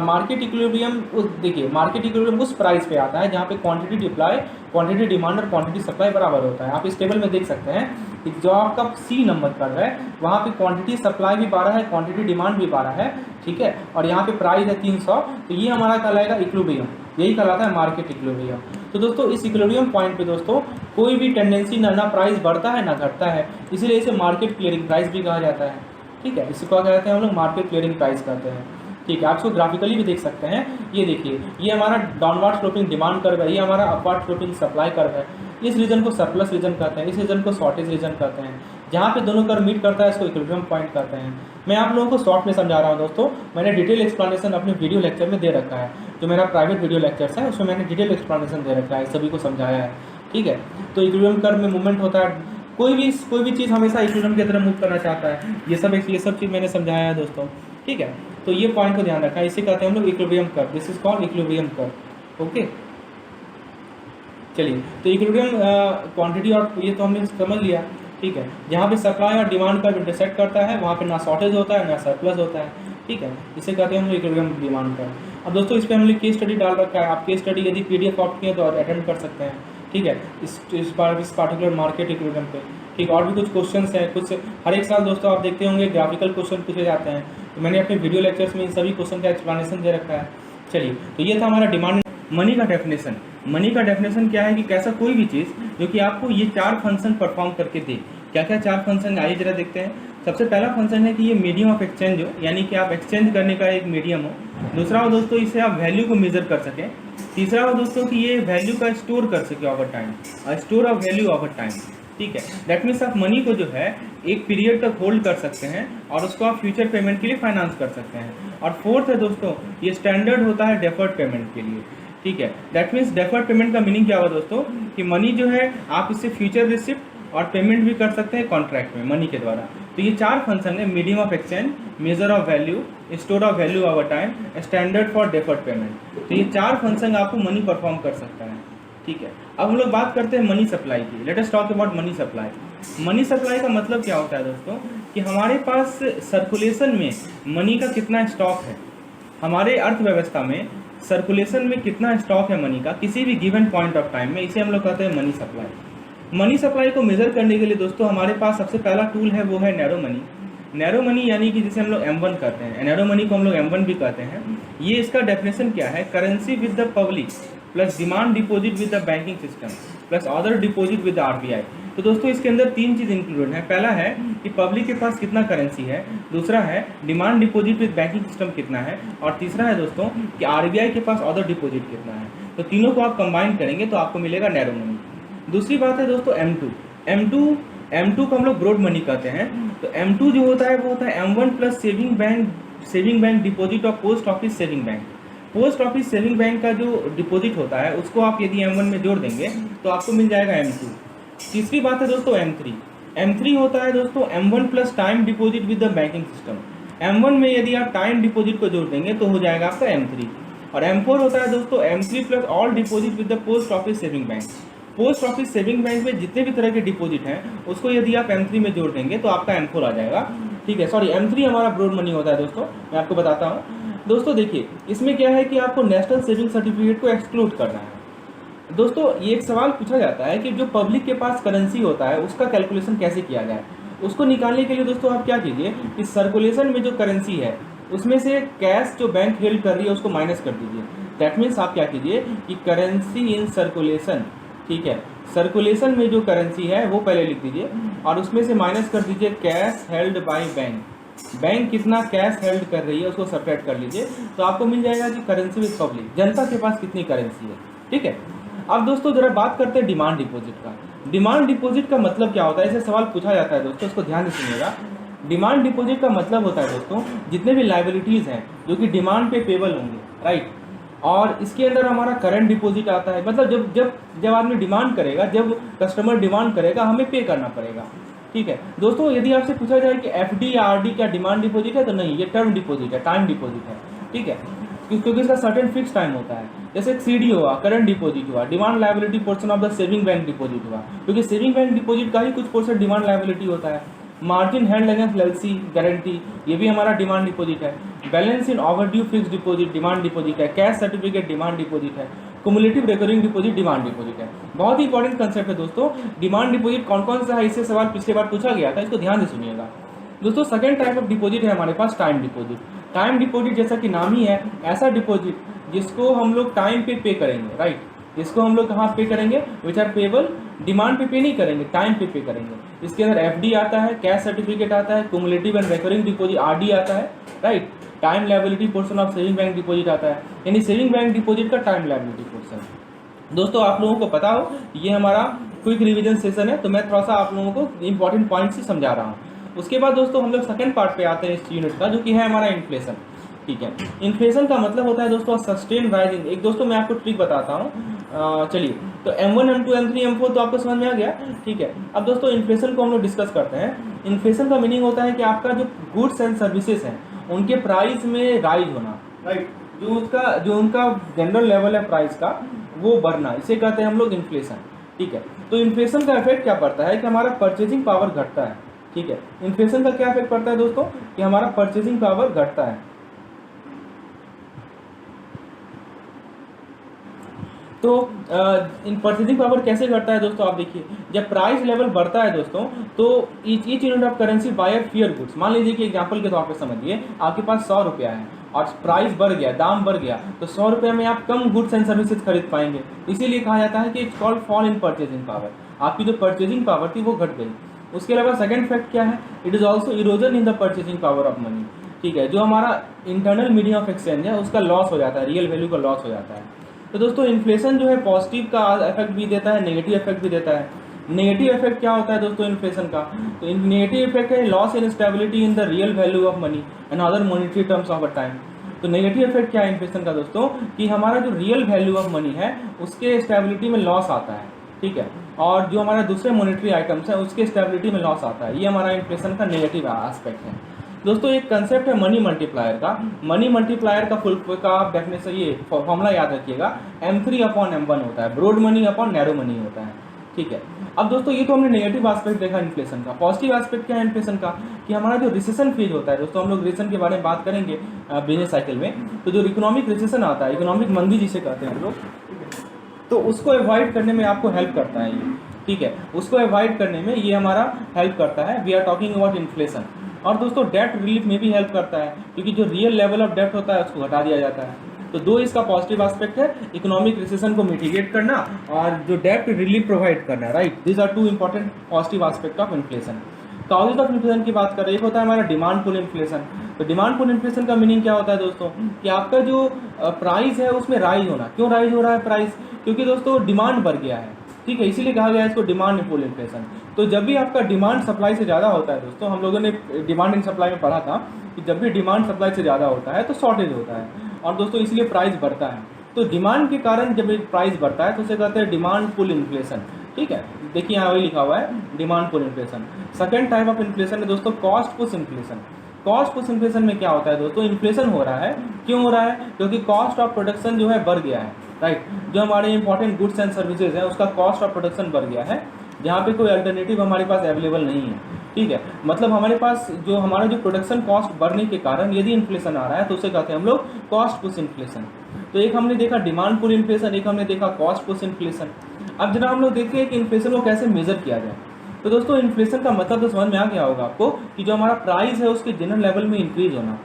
मार्केट इक्विलिब्रियम देखिए मार्केट इक्विलिब्रियम उस प्राइस पे आता है जहाँ पे क्वांटिटी डिमांड और क्वांटिटी सप्लाई बराबर होता है। आप इस टेबल में देख सकते हैं कि जो आपका सी नंबर पर है वहाँ पे क्वांटिटी सप्लाई भी 12 है, क्वांटिटी डिमांड भी 12 है। ठीक है, और यहाँ पे प्राइस है 300, तो ये हमारा कहलाएगा इक्विलिब्रियम, यही कहलाता है मार्केट इक्विलिब्रियम। तो दोस्तों इस इक्विलिब्रियम पॉइंट पे दोस्तों कोई भी टेंडेंसी ना प्राइस बढ़ता है ना घटता है, इसीलिए इसे मार्केट क्लियरिंग प्राइस भी कहा जाता है। ठीक है, इसको क्या कहते हैं हम लोग, मार्केट क्लियरिंग प्राइस कहते हैं। ठीक है, आप इसको ग्राफिकली भी देख सकते हैं। ये देखिए ये हमारा डाउनवर्ड स्लोपिंग डिमांड कर्व है, ये हमारा अपवर्ड स्लोपिंग सप्लाई कर्व है। इस रीजन को सरप्लस रीजन कहते हैं, इस रीजन को शॉर्टेज रीजन कहते हैं। जहाँ पे दोनों कर्व मीट करता है इसको इक्विलिब्रियम पॉइंट कहते हैं। मैं आप लोगों को शॉर्ट में समझा रहा हूँ दोस्तों, मैंने डिटेल एक्सप्लेनेशन अपने वीडियो लेक्चर में दे रखा है, जो मेरा प्राइवेट वीडियो लेक्चर्स है उसमें मैंने डिटेल एक्सप्लेनेशन दे रखा है, सभी को समझाया है। ठीक है, तो इक्विलिब्रियम कर्व में मूवमेंट होता है, कोई भी चीज़ हमेशा इक्विलिब्रियम की तरह मूव करना चाहता है, ये सब चीज़ मैंने समझाया है दोस्तों। ठीक है, तो ये पॉइंट को ध्यान रखना है, इसे कहते हैं हम लोग equilibrium curve, this is called equilibrium curve. Okay, चलिए तो इक्विलिब्रियम क्वांटिटी और ये तो हमने समझ लिया। ठीक है, जहाँ पे सप्लाई और डिमांड कर्व इंटरसेक्ट करता है वहाँ पे ना शॉर्टेज होता है ना सरप्लस होता है। ठीक है, इसे कहते हैं हम लोग इक्विलिब्रियम डिमांड कर्व। अब दोस्तों इस पर हमने केस स्टडी डाल रखा है, आप केस स्टडी यदि PDF ऑप्ट किए तो अटेंड कर सकते हैं। ठीक है, इस पार्टिकुलर मार्केट इक्विलिब्रियम पे। ठीक, और भी कुछ क्वेश्चंस हैं, कुछ हर एक साल दोस्तों आप देखते होंगे ग्राफिकल क्वेश्चन पूछे जाते हैं, तो मैंने अपने वीडियो लेक्चर्स में इन सभी क्वेश्चन का एक्सप्लेनेशन दे रखा है। चलिए, तो ये था हमारा डिमांड। मनी का डेफिनेशन, मनी का डेफिनेशन क्या है कि कैसा कोई भी चीज़ जो कि आपको ये 4 फंक्शन परफॉर्म करके दे। क्या क्या 4 फंक्शन, आइए जरा देखते हैं। सबसे पहला फंक्शन है कि ये मीडियम ऑफ एक्सचेंज हो, यानी कि आप एक्सचेंज करने का एक मीडियम हो। दूसरा हो दोस्तों इसे आप वैल्यू को मेजर कर सकें। तीसरा हो दोस्तों कि ये वैल्यू का स्टोर कर सके over time, store of value over time. ठीक है, दैट मीन्स आप मनी को जो है एक पीरियड तक होल्ड कर सकते हैं और उसको आप फ्यूचर पेमेंट के लिए फाइनेंस कर सकते हैं। और फोर्थ है दोस्तों ये स्टैंडर्ड होता है डेफर्ड पेमेंट के लिए। ठीक है, दैट मीन्स डेफर्ड पेमेंट का मीनिंग क्या हुआ दोस्तों कि मनी जो है आप इससे फ्यूचर रिसिप्ट और पेमेंट भी कर सकते हैं कॉन्ट्रैक्ट में मनी के द्वारा। तो ये 4 फंक्शन है, medium of exchange, measure of value, store of value over time, standard for deferred payment. तो ये 4 फंक्शन आपको मनी परफॉर्म कर सकता है। ठीक है, अब हम लोग बात करते हैं मनी सप्लाई की। Let us talk about money supply. Money supply का मतलब क्या होता है दोस्तों कि हमारे पास सर्कुलेशन में मनी का कितना स्टॉक है, हमारे अर्थव्यवस्था में सर्कुलेशन में कितना स्टॉक है मनी का किसी भी गिवन पॉइंट ऑफ टाइम में, इसे हम लोग कहते हैं मनी सप्लाई। मनी सप्लाई को मेजर करने के लिए दोस्तों हमारे पास सबसे पहला टूल है वो है नैरो मनी। नैरो मनी यानी कि जिसे हम लोग M1 कहते हैं, नैरो मनी को हम लोग M1 भी कहते हैं। ये इसका डेफिनेशन क्या है, currency with the public plus demand deposit with the banking system plus other deposit with the RBI। तो दोस्तों इसके अंदर 3 चीज़ इंक्लूडेड है। पहला है कि पब्लिक के पास कितना करेंसी है, दूसरा है demand deposit with banking system कितना है, और तीसरा है दोस्तों कि RBI के पास अदर डिपॉजिट कितना है। तो तीनों को आप कंबाइन करेंगे तो आपको मिलेगा नैरो मनी। दूसरी बात है दोस्तों M2 को हम लोग ब्रॉड मनी कहते हैं। तो M2 जो होता है वो होता है M1 plus saving bank deposit और post office saving bank. Post office saving bank का जो डिपॉजिट होता है उसको आप यदि M1 में जोड़ देंगे तो आपको मिल जाएगा M2। तीसरी बात है दोस्तों M3 होता है दोस्तों M1 plus time deposit with the banking system. M1 में यदि आप टाइम डिपॉजिट को जोड़ देंगे तो हो जाएगा आपका M3। और M4 होता है दोस्तों M3 plus all deposit with the post office saving bank. Post office saving bank में जितने भी तरह के डिपॉजिट हैं उसको यदि आप M3 में जोड़ देंगे तो आपका M4 आ जाएगा। ठीक है, सॉरी M3 हमारा ब्रॉड मनी होता है दोस्तों, मैं आपको बताता हूँ। दोस्तों देखिए इसमें क्या है कि आपको नेशनल सेविंग सर्टिफिकेट को एक्सक्लूड करना है। दोस्तों ये एक सवाल पूछा जाता है कि जो पब्लिक के पास करेंसी होता है उसका कैलकुलेशन कैसे किया जाए। उसको निकालने के लिए दोस्तों आप क्या कीजिए कि सर्कुलेशन में जो करेंसी है उसमें से कैश जो बैंक हेल्ड कर रही है उसको माइनस कर दीजिए। दैट मीन्स आप क्या कीजिए कि करेंसी इन सर्कुलेशन, ठीक है, सर्कुलेशन में जो करेंसी है वो पहले लिख दीजिए और उसमें से माइनस कर दीजिए cash held by bank. Bank कितना कैश हेल्ड कर रही है उसको सेपरेट कर लीजिए, तो आपको मिल जाएगा कि करेंसी विद पब्लिक, जनता के पास कितनी करेंसी है। ठीक है, अब दोस्तों जरा बात करते हैं डिमांड डिपॉजिट का। डिमांड डिपॉजिट का मतलब क्या होता है, ऐसे सवाल पूछा जाता है दोस्तों, इसको ध्यान से सुनिएगा। डिमांड डिपॉजिट का मतलब होता है दोस्तों जितने भी लाइबिलिटीज़ हैं जो कि डिमांड पे पेबल होंगे, राइट, और इसके अंदर हमारा करंट डिपॉजिट आता है। मतलब जब जब जब आदमी डिमांड करेगा, जब कस्टमर डिमांड करेगा, हमें पे करना पड़ेगा। ठीक है दोस्तों, यदि आपसे पूछा जाए कि एफडी या आरडी क्या डिमांड डिपॉजिट है, तो नहीं, ये टर्म डिपॉजिट है, टाइम डिपॉजिट है। ठीक है, क्योंकि इसका सर्टेन फिक्स टाइम होता है। जैसे एक सीडी हुआ, करंट डिपॉजिट हुआ, demand liability portion of the saving bank deposit हुआ, क्योंकि सेविंग बैंक डिपॉजिट का ही कुछ पोर्शन डिमांड लायबिलिटी होता है। Margin held against LC guarantee, ये भी हमारा डिमांड डिपॉजिट है। बैलेंस इन overdue fix deposit demand deposit है। कैश सर्टिफिकेट डिमांड डिपॉजिट है। Cumulative recurring deposit demand deposit है। बहुत ही इंपॉर्टेंट कंसेप्ट है दोस्तों। डिमांड डिपॉजिट कौन कौन सा है, इससे सवाल पिछले बार पूछा गया था, इसको ध्यान से सुनिएगा दोस्तों। सेकंड टाइप ऑफ डिपॉजिट है हमारे पास टाइम डिपॉजिट। टाइम डिपॉजिट जैसा कि नाम ही है, ऐसा डिपॉजिट जिसको हम लोग टाइम पे करेंगे, राइट, जिसको हम लोग कहाँ पे करेंगे, विच आर पेबल, डिमांड पे नहीं करेंगे, टाइम पे करेंगे। इसके अंदर एफडी आता है, कैश सर्टिफिकेट आता है, cumulative and recurring deposit RD आता है, right, time liability portion of saving bank deposit आता है, यानी सेविंग बैंक डिपॉजिट का टाइम लायबिलिटी पोर्शन। दोस्तों आप लोगों को पता हो ये हमारा क्विक रिवीजन सेशन है, तो मैं थोड़ा सा आप लोगों को इंपॉर्टेंट पॉइंट से समझा रहा हूँ। उसके बाद दोस्तों हम लोग सेकंड पार्ट पे आते हैं इस यूनिट का, जो कि है हमारा इन्फ्लेशन। ठीक है, इन्फ्लेशन का मतलब होता है दोस्तों सस्टेन राइजिंग। एक दोस्तों मैं आपको ट्रिक बताता हूँ, चलिए, तो M1 M2 M3 M4 तो आपको समझ में आ गया। ठीक है, अब दोस्तों इन्फ्लेशन को हम लोग डिस्कस करते हैं। इन्फ्लेशन का मीनिंग होता है कि आपका जो गुड्स एंड सर्विसेज हैं उनके प्राइस में राइज होना, राइट, जो उनका जनरल लेवल है प्राइस का वो बढ़ना, इसे कहते हैं हम लोग इन्फ्लेशन। ठीक है, तो इन्फ्लेशन का इफेक्ट क्या पड़ता है कि हमारा परचेजिंग पावर घटता है। ठीक है, इन्फ्लेशन का क्या इफेक्ट पड़ता है दोस्तों कि हमारा परचेजिंग पावर घटता है। तो इन परचेजिंग पावर कैसे घटता है दोस्तों, आप देखिए, जब प्राइस लेवल बढ़ता है दोस्तों तो each unit of currency bye fear goods. मान लीजिए कि एग्जांपल के तौर पे समझिए, आपके पास 100 रुपया है और प्राइस बढ़ गया, दाम बढ़ गया, तो 100 रुपये में आप कम गुड्स एंड सर्विसेज खरीद पाएंगे। इसीलिए कहा जाता है कि it's called fall in purchasing power. आपकी जो परचेजिंग पावर थी वो घट गई। उसके अलावा सेकंड फैक्ट क्या है, it is also erosion in the purchasing power of money. ठीक है, जो हमारा इंटरनल मीडियम ऑफ एक्सचेंज है उसका लॉस हो जाता है, रियल वैल्यू का लॉस हो जाता है। तो दोस्तों इन्फ्लेशन जो है पॉजिटिव का इफेक्ट भी देता है, नेगेटिव इफेक्ट भी देता है। नेगेटिव इफेक्ट क्या होता है दोस्तों इन्फ्लेशन का, तो नेगेटिव इफेक्ट है loss in stability in the real value of money and other monetary terms of a time. तो नेगेटिव इफेक्ट क्या है इन्फ्लेशन का दोस्तों कि हमारा जो रियल वैल्यू ऑफ मनी है उसके स्टेबिलिटी में लॉस आता है। ठीक है, और जो हमारा दूसरे मॉनेटरी आइटम्स हैं उसके स्टेबिलिटी में लॉस आता है। ये हमारा इन्फ्लेशन का नेगेटिव एस्पेक्ट है। दोस्तों एक कंसेप्ट है मनी मल्टीप्लायर का। मनी मल्टीप्लायर का फुल का आप डेफिनेशन, ये फॉर्मूला याद रखिएगा, M3/M1 होता है, broad money upon narrow money होता है। ठीक है, अब दोस्तों ये तो हमने नेगेटिव एस्पेक्ट देखा इन्फ्लेशन का। पॉजिटिव एस्पेक्ट क्या है इन्फ्लेशन का कि हमारा जो रिसेशन फेज होता है दोस्तों, हम लोग रिसेशन के बारे में बात करेंगे बिजनेस साइकिल में। तो जो इकोनॉमिक रिसेशन आता है, इकोनॉमिक मंदी जिसे कहते हैं हम लोग, तो उसको अवॉइड करने में आपको हेल्प करता है ये। ठीक है, उसको अवॉइड करने में ये हमारा हेल्प करता है। We are talking about inflation. और दोस्तों डेट रिलीफ में भी हेल्प करता है, क्योंकि जो रियल लेवल ऑफ डेट होता है उसको घटा दिया जाता है। तो दो इसका पॉजिटिव एस्पेक्ट है, इकोनॉमिक रिसेशन को मिटिगेट करना और जो डेट रिलीफ प्रोवाइड करना, right. This are two important positive aspect of inflation. Causes of inflation की बात करें, एक होता है हमारा डिमांड पुल इन्फ्लेशन। तो डिमांड पुल इन्फ्लेशन का मीनिंग क्या होता है दोस्तों कि आपका जो प्राइस है उसमें राइज होना। क्यों राइज हो रहा है प्राइस, क्योंकि दोस्तों डिमांड बढ़ गया है। ठीक है, इसीलिए कहा गया है इसको डिमांड पुल इन्फ्लेशन। तो जब भी आपका डिमांड सप्लाई से ज़्यादा होता है दोस्तों, हम लोगों ने डिमांड एंड सप्लाई में पढ़ा था कि जब भी डिमांड सप्लाई से ज़्यादा होता है तो शॉर्टेज होता है, और दोस्तों इसलिए प्राइस बढ़ता है। तो डिमांड के कारण जब प्राइस बढ़ता है तो उसे कहते हैं डिमांड पुल इन्फ्लेशन। ठीक है, देखिए यहाँ वही लिखा हुआ है demand pull inflation. Second type of inflation है दोस्तों cost push inflation. Cost push inflation में क्या होता है दोस्तों, इन्फ्लेशन हो रहा है, क्यों हो रहा है, क्योंकि कॉस्ट ऑफ प्रोडक्शन जो है बढ़ गया है, राइट। जो हमारे इंपॉर्टेंट गुड्स एंड सर्विसेज हैं उसका कॉस्ट ऑफ प्रोडक्शन बढ़ गया है, जहाँ पे कोई अल्टरनेटिव हमारे पास अवेलेबल नहीं है। ठीक है, मतलब हमारे पास जो हमारा जो प्रोडक्शन कॉस्ट बढ़ने के कारण यदि इन्फ्लेशन आ रहा है तो उसे कहते हैं हम लोग कॉस्ट पुश इन्फ्लेशन। तो एक हमने देखा डिमांड पुल इन्फ्लेशन, एक हमने देखा कॉस्ट पुश इन्फ्लेशन। अब जरा हम लोग देखते हैं कि इन्फ्लेशन को कैसे मेजर किया जाए। तो दोस्तों इन्फ्लेशन का मतलब तो समझ में आ गया होगा आपको कि जो हमारा प्राइस है उसके जनरल लेवल में इंक्रीज होना।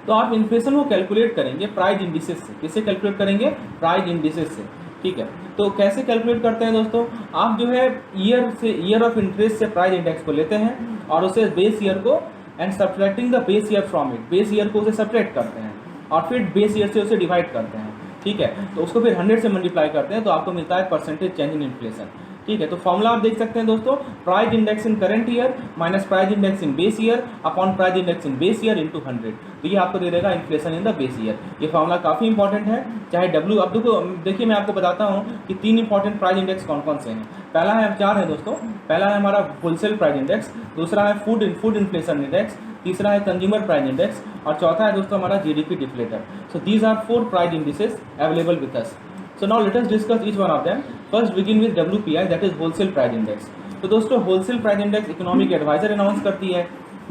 तो आप इन्फ्लेशन को कैलकुलेट करेंगे प्राइस इंडिसेस से। किससे कैलकुलेट करेंगे? प्राइस इंडिसेस से। ठीक है, तो कैसे कैलकुलेट करते हैं दोस्तों? आप जो है ईयर ऑफ इंटरेस्ट से प्राइस इंडेक्स को लेते हैं और उसे बेस ईयर को and subtracting the base year from it, base year को उसे सब्ट्रैक्ट करते हैं और फिर बेस ईयर से उसे डिवाइड करते हैं। ठीक है, तो उसको फिर 100 से मल्टीप्लाई करते हैं तो आपको मिलता है परसेंटेज चेंज इन इन्फ्लेशन। ठीक है, तो फॉर्मूला आप देख सकते हैं दोस्तों, price index in current year minus price index in base year upon price index in base year into 100, तो ये आपको दे देगा inflation in the base year. ये फॉर्मूला काफ़ी इंपॉर्टेंट है। चाहे डब्ल्यू, अब देखिए मैं आपको बताता हूँ कि 3 इंपॉर्टेंट प्राइस इंडेक्स कौन कौन से हैं। पहला है, 4 है दोस्तों। पहला है हमारा होलसेल प्राइस इंडेक्स, दूसरा है फूड इन्फ्लेशन इंडेक्स, तीसरा है कंज्यूमर प्राइस इंडेक्स और चौथा है दोस्तों हमारा GDP deflator. So these are 4 price indices available with us. So now let us discuss each one of them. First begin with WPI, that is wholesale price index. तो दोस्तों wholesale price index economic adviser announce करती है।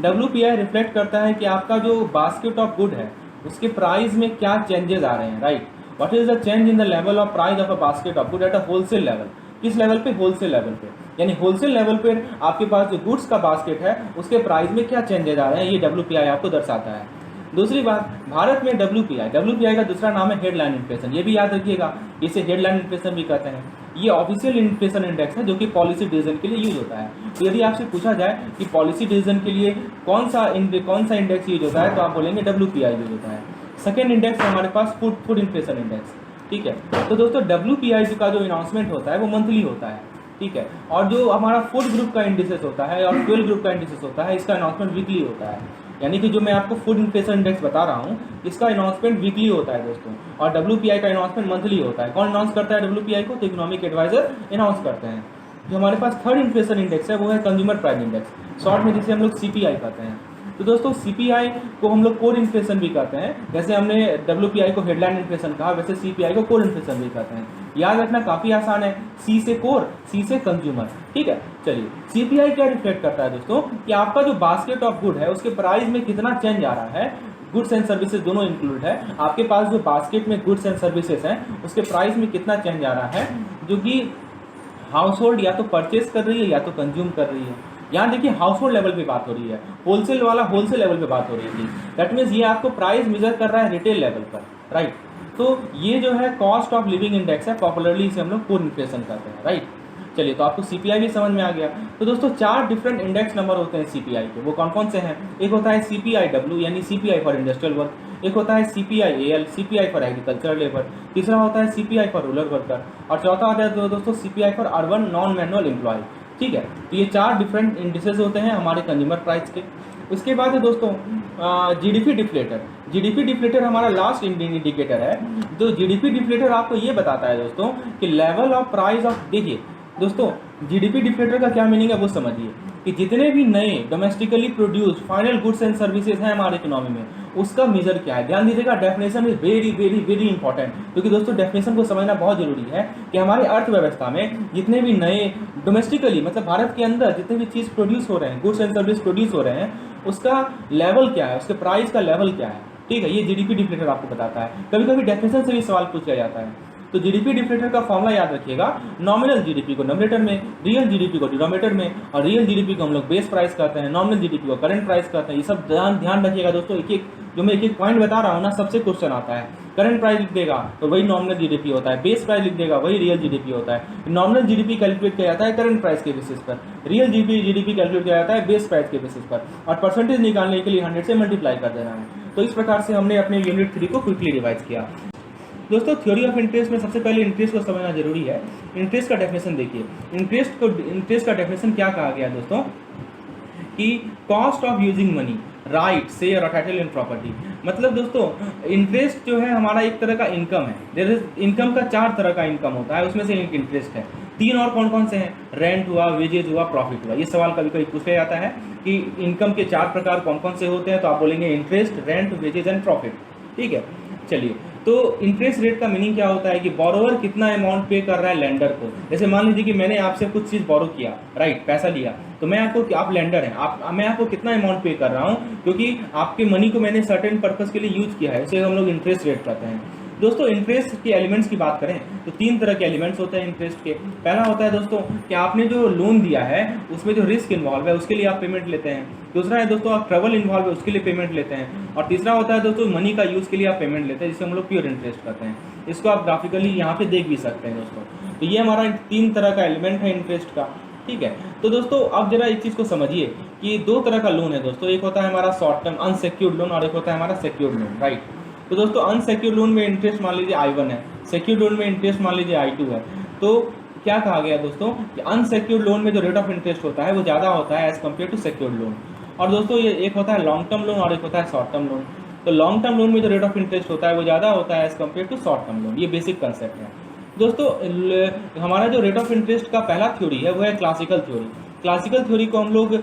WPI reflect करता है कि आपका जो basket of good है उसके प्राइस में क्या चेंजेस आ रहे हैं, right. What is the change in the level of price of a basket of good at a wholesale level. किस लेवल पे? होलसेल लेवल पे, यानी होलसेल लेवल पे आपके पास जो गुड्स का बास्केट है उसके प्राइस में क्या चेंजेस आ रहे हैं, ये WPI आपको दर्शाता है। दूसरी बात, भारत में WPI का दूसरा नाम है हेडलाइन इन्फ्लेशन। ये भी याद रखिएगा, इसे हेडलाइन इन्फ्लेशन भी कहते हैं। ये ऑफिशियल इन्फ्लेशन इंडेक्स है जो कि पॉलिसी डिसीजन के लिए यूज होता है। तो यदि आपसे पूछा जाए कि पॉलिसी डिसीजन के लिए कौन सा इंडेक्स यूज होता है तो आप बोलेंगे WPI यूज होता है। सेकेंड इंडेक्स है हमारे पास फूड इन्फ्लेशन इंडेक्स। ठीक है, तो दोस्तों WPI का जो अनाउंसमेंट होता है वो मंथली होता है। ठीक है, और जो हमारा फूड ग्रुप का इंडिसेस होता है और फ्यूल ग्रुप का इंडिसेस होता है इसका अनाउंसमेंट वीकली होता है। यानी कि जो मैं आपको फूड इन्फ्लेशन इंडेक्स बता रहा हूँ इसका अनाउंसमेंट वीकली होता है दोस्तों, और WPI का अनाउंसमेंट मंथली होता है। कौन अनाउंस करता है WPI को? तो इकोनॉमिक एडवाइजर अनाउंस करते हैं। जो हमारे पास थर्ड इन्फ्लेशन इंडेक्स है वो है कंज्यूमर प्राइस इंडेक्स, शॉर्ट में जिसे हम लोग CPI कहते हैं। तो दोस्तों CPI को हम लोग कोर इन्फ्लेशन भी कहते हैं। जैसे हमने WPI को हेडलाइन इन्फ्लेशन कहा, वैसे CPI को कोर इन्फ्लेशन भी कहते हैं। याद रखना काफ़ी आसान है, C से कोर, C से कंज्यूमर। ठीक है, चलिए CPI क्या रिफ्लेक्ट करता है दोस्तों कि आपका जो बास्केट ऑफ गुड है उसके प्राइस में कितना चेंज आ रहा है। गुड्स एंड सर्विसेज दोनों इंक्लूड है। आपके पास जो बास्केट में गुड्स एंड सर्विसेज हैं उसके प्राइस में कितना चेंज आ रहा है, जो कि हाउस होल्ड या तो परचेज कर रही है या तो कंज्यूम कर रही है। यहाँ देखिए हाउस होल्ड लेवल पे बात हो रही है, होलसेल वाला होलसेल लेवल पे बात हो रही थी। दैट मीन्स ये आपको प्राइस मेजर कर रहा है रिटेल लेवल पर, राइट। तो ये जो है कॉस्ट ऑफ लिविंग इंडेक्स है, पॉपुलरली इसे हम लोग कोर इन्फ्लेशन कहते हैं, राइट। चलिए, तो आपको CPI भी समझ में आ गया। तो दोस्तों 4 डिफरेंट इंडेक्स नंबर होते हैं CPI के, वो कौन कौन से हैं? एक होता है CPI-W यानी CPI फॉर इंडस्ट्रियल वर्क, एक होता है CPI-AL CPI for agricultural labour, तीसरा होता है CPI फॉर रूरल वर्कर और चौथा होता है दोस्तों CPI for urban non manual employ. ठीक है, तो ये 4 डिफरेंट इंडिसेस होते हैं हमारे कंज्यूमर प्राइस के। उसके बाद है दोस्तों GDP डिफ्लेटर हमारा लास्ट इंडिकेटर है। तो GDP डिफ्लेटर आपको ये बताता है दोस्तों कि लेवल ऑफ प्राइस ऑफ, देखिए दोस्तों GDP डिफ्लेटर का क्या मीनिंग है वो समझिए कि जितने भी नए domestically produce final goods and services हैं हमारे इकोनॉमी में उसका मेजर क्या है। ध्यान दीजिएगा, definition is very very very important, क्योंकि दोस्तों डेफिनेशन को समझना बहुत जरूरी है कि हमारे अर्थव्यवस्था में जितने भी नए डोमेस्टिकली मतलब भारत के अंदर जितने भी चीज़ प्रोड्यूस हो रहे हैं, गुड्स एंड सर्विस प्रोड्यूस हो रहे हैं, उसका लेवल क्या है, उसके प्राइस का लेवल क्या है। ठीक है, ये GDP डिफ्लेटर आपको बताता है। कभी कभी डेफिनेशन से भी सवाल पूछ लिया जाता है। तो GDP डिफ्लेटर का फॉर्मूला याद रखिएगा, नॉमिनल GDP को नोमिनेटर में, रियल GDP को डिनोमिनेटर में, और रियल GDP को हम लोग बेस प्राइस कहते हैं, नॉमिनल GDP को करंट प्राइस कहते हैं। ये सब ध्यान रखिएगा दोस्तों, एक एक जो मैं एक पॉइंट बता रहा हूँ ना, सबसे क्वेश्चन आता है। करंट प्राइस लिख देगा तो वही नॉमिनल GDP होता है, बेस प्राइस लिख देगा वही रियल GDP होता है। नॉमिनल GDP कैलकुलेट किया जाता है करंट प्राइस के बेसिस पर, रियल GDP कैलकुलेट किया जाता है बेस प्राइस के बेसिस पर, और परसेंटेज निकालने के लिए 100 से मल्टीप्लाई कर देना है। तो इस प्रकार से हमने अपने यूनिट 3 को क्विकली रिवाइज किया। दोस्तों थ्योरी ऑफ इंटरेस्ट में सबसे पहले इंटरेस्ट को समझना जरूरी है। इंटरेस्ट का डेफिनेशन देखिए, इंटरेस्ट का डेफिनेशन क्या कहा गया दोस्तों कि cost of using money, right, share और टाइटल इन प्रॉपर्टी। मतलब दोस्तों इंटरेस्ट जो है हमारा एक तरह का इनकम है। देयर इज इनकम का 4 तरह का इनकम होता है, उसमें से एक इंटरेस्ट है। 3 और कौन कौन से हैं? रेंट हुआ, वेजेज हुआ, प्रॉफिट हुआ। ये सवाल कभी कभी पूछा जाता है कि इनकम के 4 प्रकार कौन कौन से होते हैं, तो आप बोलेंगे interest, rent, wages and profit. ठीक है, चलिए, तो इंटरेस्ट रेट का मीनिंग क्या होता है कि बोरोवर कितना अमाउंट पे कर रहा है लेंडर को। जैसे मान लीजिए कि मैंने आपसे कुछ चीज़ बोरो किया, राइट, पैसा लिया, तो मैं आपको, आप लेंडर हैं, मैं आपको कितना अमाउंट पे कर रहा हूँ, क्योंकि आपके मनी को मैंने सर्टेन पर्पस के लिए यूज किया है, इसे हम लोग इंटरेस्ट रेट कहते हैं। दोस्तों इंटरेस्ट के एलिमेंट्स की बात करें तो 3 तरह के एलिमेंट्स होते हैं इंटरेस्ट के। पहला होता है दोस्तों कि आपने जो लोन दिया है उसमें जो रिस्क इन्वॉल्व है उसके लिए आप पेमेंट लेते हैं। दूसरा है दोस्तों आप ट्रबल इन्वॉल्व है उसके लिए पेमेंट लेते हैं। और तीसरा होता है दोस्तों मनी का यूज़ के लिए आप पेमेंट लेते हैं, जिसे हम लोग प्योर इंटरेस्ट कहते हैं। इसको आप ग्राफिकली यहाँ पे देख भी सकते हैं दोस्तों। तो ये हमारा 3 तरह का एलिमेंट है इंटरेस्ट का, ठीक है। तो दोस्तों आप जरा एक चीज़ को समझिए कि 2 तरह का लोन है दोस्तों, एक होता है हमारा शॉर्ट टर्म अनसिक्योर्ड लोन और एक होता है हमारा सिक्योर्ड लोन, राइट। तो दोस्तों अनसिक्योर्ड लोन में इंटरेस्ट मान लीजिए I1 है, सिक्योर्ड लोन में इंटरेस्ट मान लीजिए I2 है। तो क्या कहा गया दोस्तों कि अनसिक्योर्ड लोन में जो रेट ऑफ इंटरेस्ट होता है वो ज़्यादा होता है as compare to secured loan. और दोस्तों ये एक होता है लॉन्ग टर्म लोन और एक होता है शॉर्ट टर्म लोन। तो लॉन्ग टर्म लोन में जो रेट ऑफ इंटरेस्ट होता है वो ज़्यादा होता है as compare to short term loan. ये बेसिक कंसेप्ट है दोस्तों। हमारा जो रेट ऑफ इंटरेस्ट का पहला थ्योरी है वो है क्लासिकल थ्योरी। क्लासिकल थ्योरी को हम लोग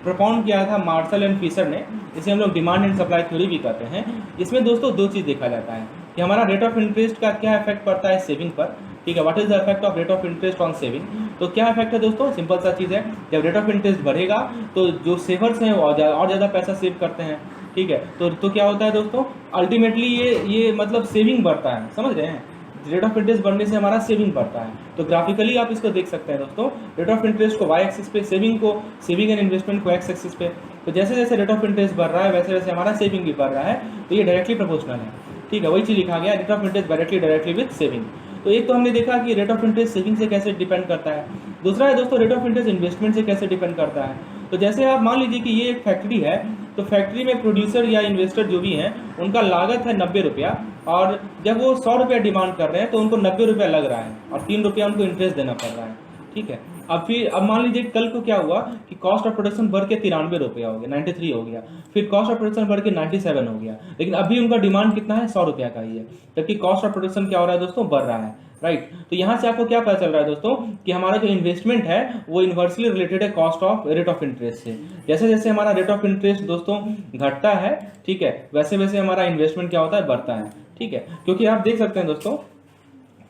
प्रपोन किया था मार्शल एंड फिशर ने, इसे हम लोग डिमांड एंड सप्लाई थ्योरी भी कहते हैं। इसमें दोस्तों 2 चीज़ देखा जाता है कि हमारा रेट ऑफ इंटरेस्ट का क्या इफेक्ट पड़ता है सेविंग पर, ठीक है। What is the effect of rate of interest on saving. तो क्या इफेक्ट है दोस्तों, सिंपल सा चीज़ है, जब रेट ऑफ इंटरेस्ट बढ़ेगा तो जो सेवर्स हैं वो और ज़्यादा पैसा सेव करते हैं, ठीक है। तो क्या होता है दोस्तों, अल्टीमेटली ये मतलब सेविंग बढ़ता है, समझ रहे हैं। रेट ऑफ इंटरेस्ट बढ़ने से हमारा सेविंग बढ़ता है। तो ग्राफिकली आप इसको देख सकते हैं दोस्तों, रेट ऑफ इंटरेस्ट को वाई एक्सिस पे, सेविंग एंड इन्वेस्टमेंट को एक्स एक्सिस पे। तो जैसे जैसे रेट ऑफ इंटरेस्ट बढ़ रहा है वैसे वैसे हमारा सेविंग भी बढ़ रहा है, तो ये डायरेक्टली प्रोपोर्शनल है, ठीक है। वही चीज़ लिखा गया, rate of interest directly with saving. तो एक तो हमने देखा कि रेट ऑफ इंटरेस्ट सेविंग से कैसे डिपेंड करता है। दूसरा है दोस्तों रेट ऑफ इंटरेस्ट इन्वेस्टमेंट से कैसे डिपेंड करता है। तो जैसे आप मान लीजिए कि ये एक फैक्ट्री है, तो फैक्ट्री में प्रोड्यूसर या इन्वेस्टर जो भी हैं उनका लागत है 90 रुपया, और जब वो 100 रुपया डिमांड कर रहे हैं तो उनको 90 रुपया लग रहा है और 3 रुपया उनको इंटरेस्ट देना पड़ रहा है, ठीक है। अब मान लीजिए कल को क्या हुआ कि कॉस्ट ऑफ प्रोडक्शन बढ़ के 93 रुपया हो गया, 93 हो गया, फिर कॉस्ट ऑफ प्रोडक्शन बढ़ के 97 हो गया, लेकिन अभी उनका डिमांड कितना है, 100 रुपया का ही है, जबकि कॉस्ट ऑफ प्रोडक्शन क्या हो रहा है दोस्तों, बढ़ रहा है, राइट। तो यहाँ से आपको क्या पता चल रहा है दोस्तों कि हमारा जो इन्वेस्टमेंट है वो इन्वर्सली रिलेटेड है cost of rate of interest से। जैसे जैसे हमारा रेट ऑफ इंटरेस्ट दोस्तों घटता है, ठीक है, वैसे वैसे हमारा इन्वेस्टमेंट क्या होता है, बढ़ता है, ठीक है। क्योंकि आप देख सकते हैं दोस्तों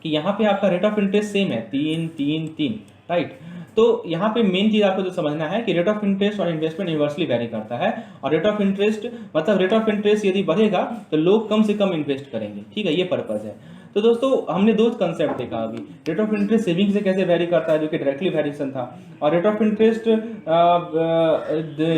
कि यहाँ पे आपका रेट ऑफ इंटरेस्ट सेम है 3, राइट। तो यहाँ पे मेन चीज़ आपको जो समझना है कि रेट ऑफ इंटरेस्ट और इन्वेस्टमेंट इन्वर्सली वैरी करता है, और रेट ऑफ इंटरेस्ट मतलब रेट ऑफ इंटरेस्ट यदि बढ़ेगा तो लोग कम से कम इन्वेस्ट करेंगे, ठीक है, ये पर्पज़ है। तो दोस्तों हमने 2 कंसेप्ट देखा अभी, रेट ऑफ इंटरेस्ट सेविंग से कैसे वैरी करता है जो कि डायरेक्टली वेरिएशन था, और रेट ऑफ इंटरेस्ट